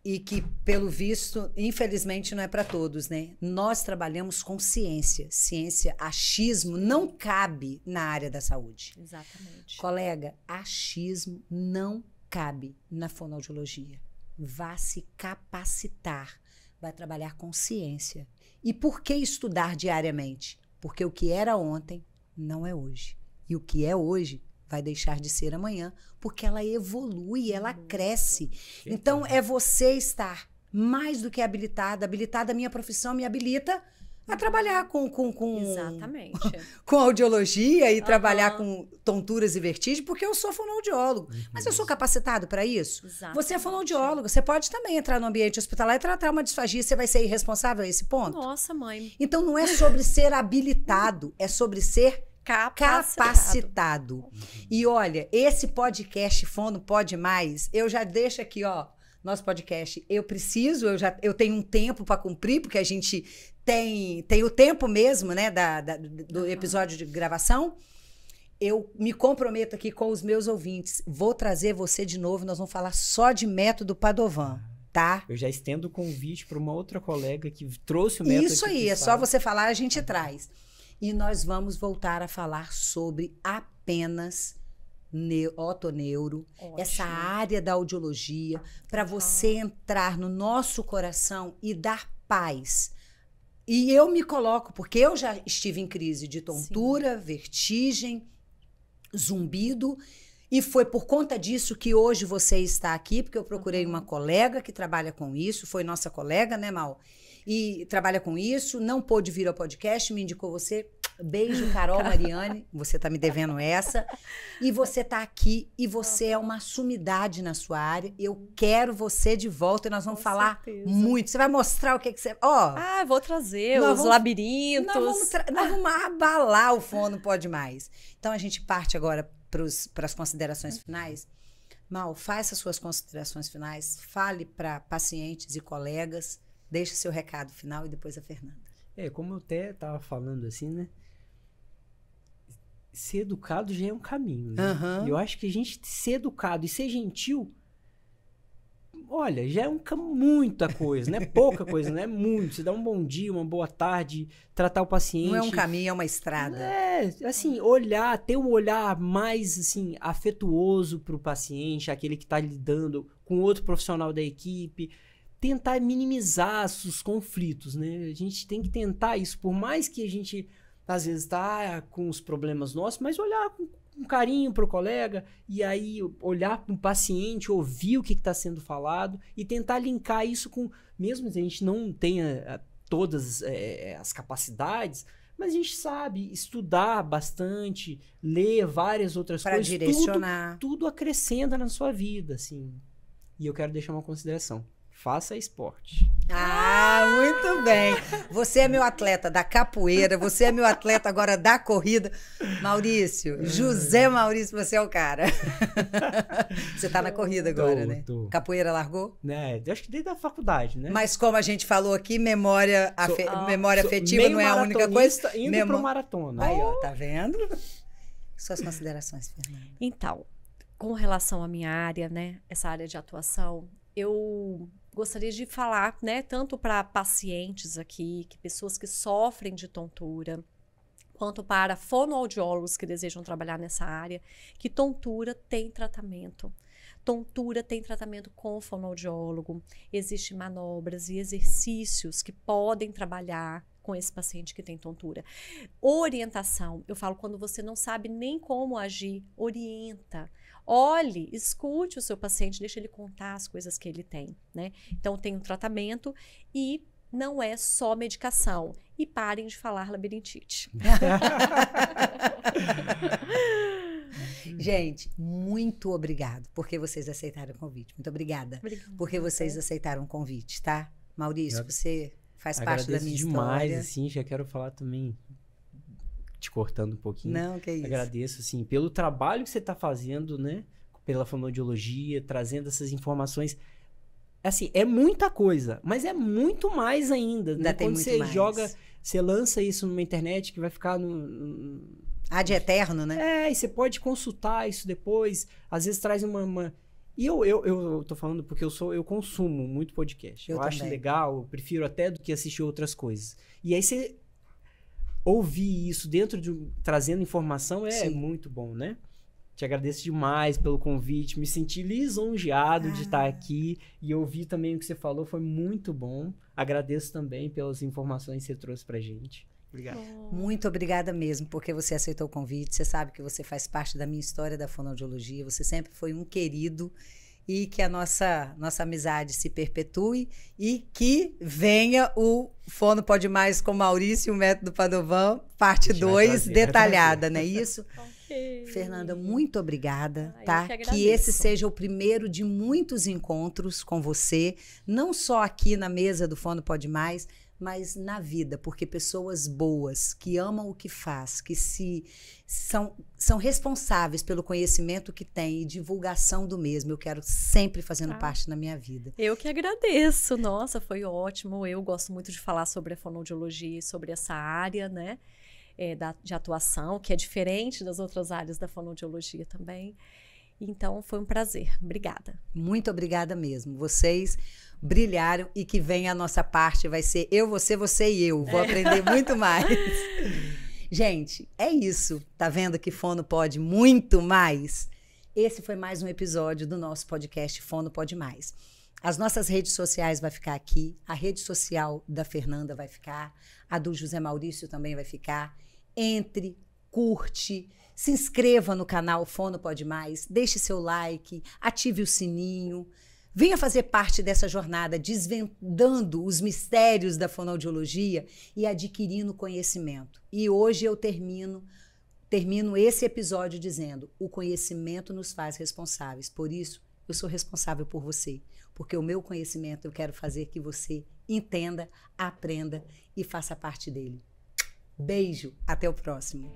e que, pelo visto, infelizmente não é para todos, né? Nós trabalhamos com ciência. Ciência, achismo não cabe na área da saúde. Exatamente. Colega, achismo não cabe na fonoaudiologia. Vá se capacitar, vai trabalhar com ciência. E por que estudar diariamente? Porque o que era ontem não é hoje. E o que é hoje vai deixar de ser amanhã, porque ela evolui, ela cresce. Então, é você estar mais do que habilitada. Habilitada, a minha profissão me habilita a trabalhar Exatamente. com audiologia e trabalhar com tonturas e vertigem, porque eu sou fonoaudiólogo. Mas eu sou capacitado para isso? Exatamente. Você é fonoaudiólogo, você pode também entrar no ambiente hospitalar e tratar uma disfagia, você vai ser irresponsável a esse ponto? Nossa, mãe. Então, não é sobre ser habilitado, é sobre ser capacitado. E olha, esse podcast Fono Pode Mais, eu já deixo aqui, ó, nosso podcast, eu tenho um tempo para cumprir, porque a gente tem o tempo mesmo, né, do episódio de gravação. Eu me comprometo aqui com os meus ouvintes. Vou trazer você de novo, nós vamos falar só de método Padovan, tá? Eu já estendo o convite para uma outra colega que trouxe o método. Isso aí, é só você falar, a gente traz. E nós vamos voltar a falar sobre apenas otoneuro, essa área da audiologia, para você entrar no nosso coração e dar paz. E eu me coloco, porque eu já estive em crise de tontura, vertigem, zumbido, e foi por conta disso que hoje você está aqui, porque eu procurei uma colega que trabalha com isso, foi nossa colega, né, Mal? E trabalha com isso, não pôde vir ao podcast, me indicou você. Beijo, Carol Mariane, você tá me devendo essa. E você tá aqui e você é uma sumidade na sua área. Eu quero você de volta e nós vamos falar muito. Você vai mostrar o que você... vou trazer os labirintos. Nós vamos abalar o Fono Pode Mais. Então, a gente parte agora para as considerações finais. Mal, faça suas considerações finais. Fale para pacientes e colegas. Deixe seu recado final e depois a Fernanda. Como eu até estava falando assim, né? Ser educado já é um caminho, né? Eu acho que a gente ser educado e ser gentil, olha, já é muita coisa, não é pouca coisa, não é muito. Você dá um bom dia, uma boa tarde, tratar o paciente. Não é um caminho, é uma estrada. Assim, ter um olhar mais, assim, afetuoso para o paciente, aquele que está lidando com outro profissional da equipe, tentar minimizar os conflitos, né? A gente tem que tentar isso, por mais que a gente às vezes tá com os problemas nossos, mas olhar com carinho para o colega e aí olhar para o paciente, ouvir o que está sendo falado e tentar linkar isso com, mesmo que a gente não tenha todas as capacidades, mas a gente sabe estudar bastante, ler várias outras coisas, direcionar. Tudo acrescenta na sua vida, assim. E eu quero deixar uma consideração. Faça esporte. Muito bem. Você é meu atleta da capoeira, você é meu atleta agora da corrida. Maurício, José Maurício, você é o cara. Você tá na corrida agora, né? Capoeira largou? Acho que desde a faculdade, né? Mas como a gente falou aqui, memória afetiva não é a única coisa. Indo pro maratona. Aí, ó, tá vendo? Suas considerações, Fernanda. Então, com relação à minha área, né? Essa área de atuação, eu gostaria de falar, né, tanto para pacientes aqui, pessoas que sofrem de tontura, quanto para fonoaudiólogos que desejam trabalhar nessa área, que tontura tem tratamento. Tontura tem tratamento com o fonoaudiólogo. Existem manobras e exercícios que podem trabalhar com esse paciente que tem tontura. Orientação, eu falo, quando você não sabe nem como agir, orienta. Olhe, escute o seu paciente, deixa ele contar as coisas que ele tem, né? Então, tem um tratamento e não é só medicação. E parem de falar labirintite. Gente, muito obrigado porque vocês aceitaram o convite. Muito obrigada. Porque vocês aceitaram o convite, tá? Maurício, você faz parte da minha demais, história. Assim, já quero falar também, te cortando um pouquinho. Não, que isso. Agradeço, assim, pelo trabalho que você está fazendo, né? Pela fonoaudiologia, trazendo essas informações. Assim, é muita coisa, mas é muito mais ainda, né? Quando você joga, você lança isso numa internet que vai ficar de eterno, né? E você pode consultar isso depois. Às vezes traz uma... E eu tô falando porque eu consumo muito podcast. Eu acho legal, eu prefiro até do que assistir outras coisas. E aí você ouvir isso dentro trazendo informação é muito bom, né? Te agradeço demais pelo convite, me senti lisonjeado de estar aqui e ouvir também o que você falou, foi muito bom. Agradeço também pelas informações que você trouxe pra gente. Obrigado. Muito obrigada mesmo, porque você aceitou o convite, você sabe que você faz parte da minha história da fonoaudiologia, você sempre foi um querido e que a nossa amizade se perpetue e que venha o Fono Pode Mais com Maurício e o Método Padovan, parte 2, detalhada, não é isso? Fernanda, muito obrigada, tá? Que esse seja o primeiro de muitos encontros com você, não só aqui na mesa do Fono Pode Mais, mas na vida, porque pessoas boas, que amam o que faz, que são responsáveis pelo conhecimento que têm e divulgação do mesmo, eu quero sempre fazendo parte na minha vida. Eu que agradeço, nossa, foi ótimo. Eu gosto muito de falar sobre a fonoaudiologia e sobre essa área, né, de atuação, que é diferente das outras áreas da fonoaudiologia também. Então, foi um prazer. Obrigada. Muito obrigada mesmo. Vocês brilharam e que vem a nossa parte. Vai ser eu, você e eu. Vou aprender muito mais. Gente, é isso. Tá vendo que Fono pode muito mais? Esse foi mais um episódio do nosso podcast Fono Pode Mais. As nossas redes sociais vai ficar aqui. A rede social da Fernanda vai ficar. A do José Maurício também vai ficar. Entre, curte, se inscreva no canal Fono Pode Mais, deixe seu like, ative o sininho, venha fazer parte dessa jornada desvendando os mistérios da fonoaudiologia e adquirindo conhecimento. E hoje eu termino esse episódio dizendo: o conhecimento nos faz responsáveis, por isso eu sou responsável por você, porque o meu conhecimento eu quero fazer que você entenda, aprenda e faça parte dele. Beijo, até o próximo.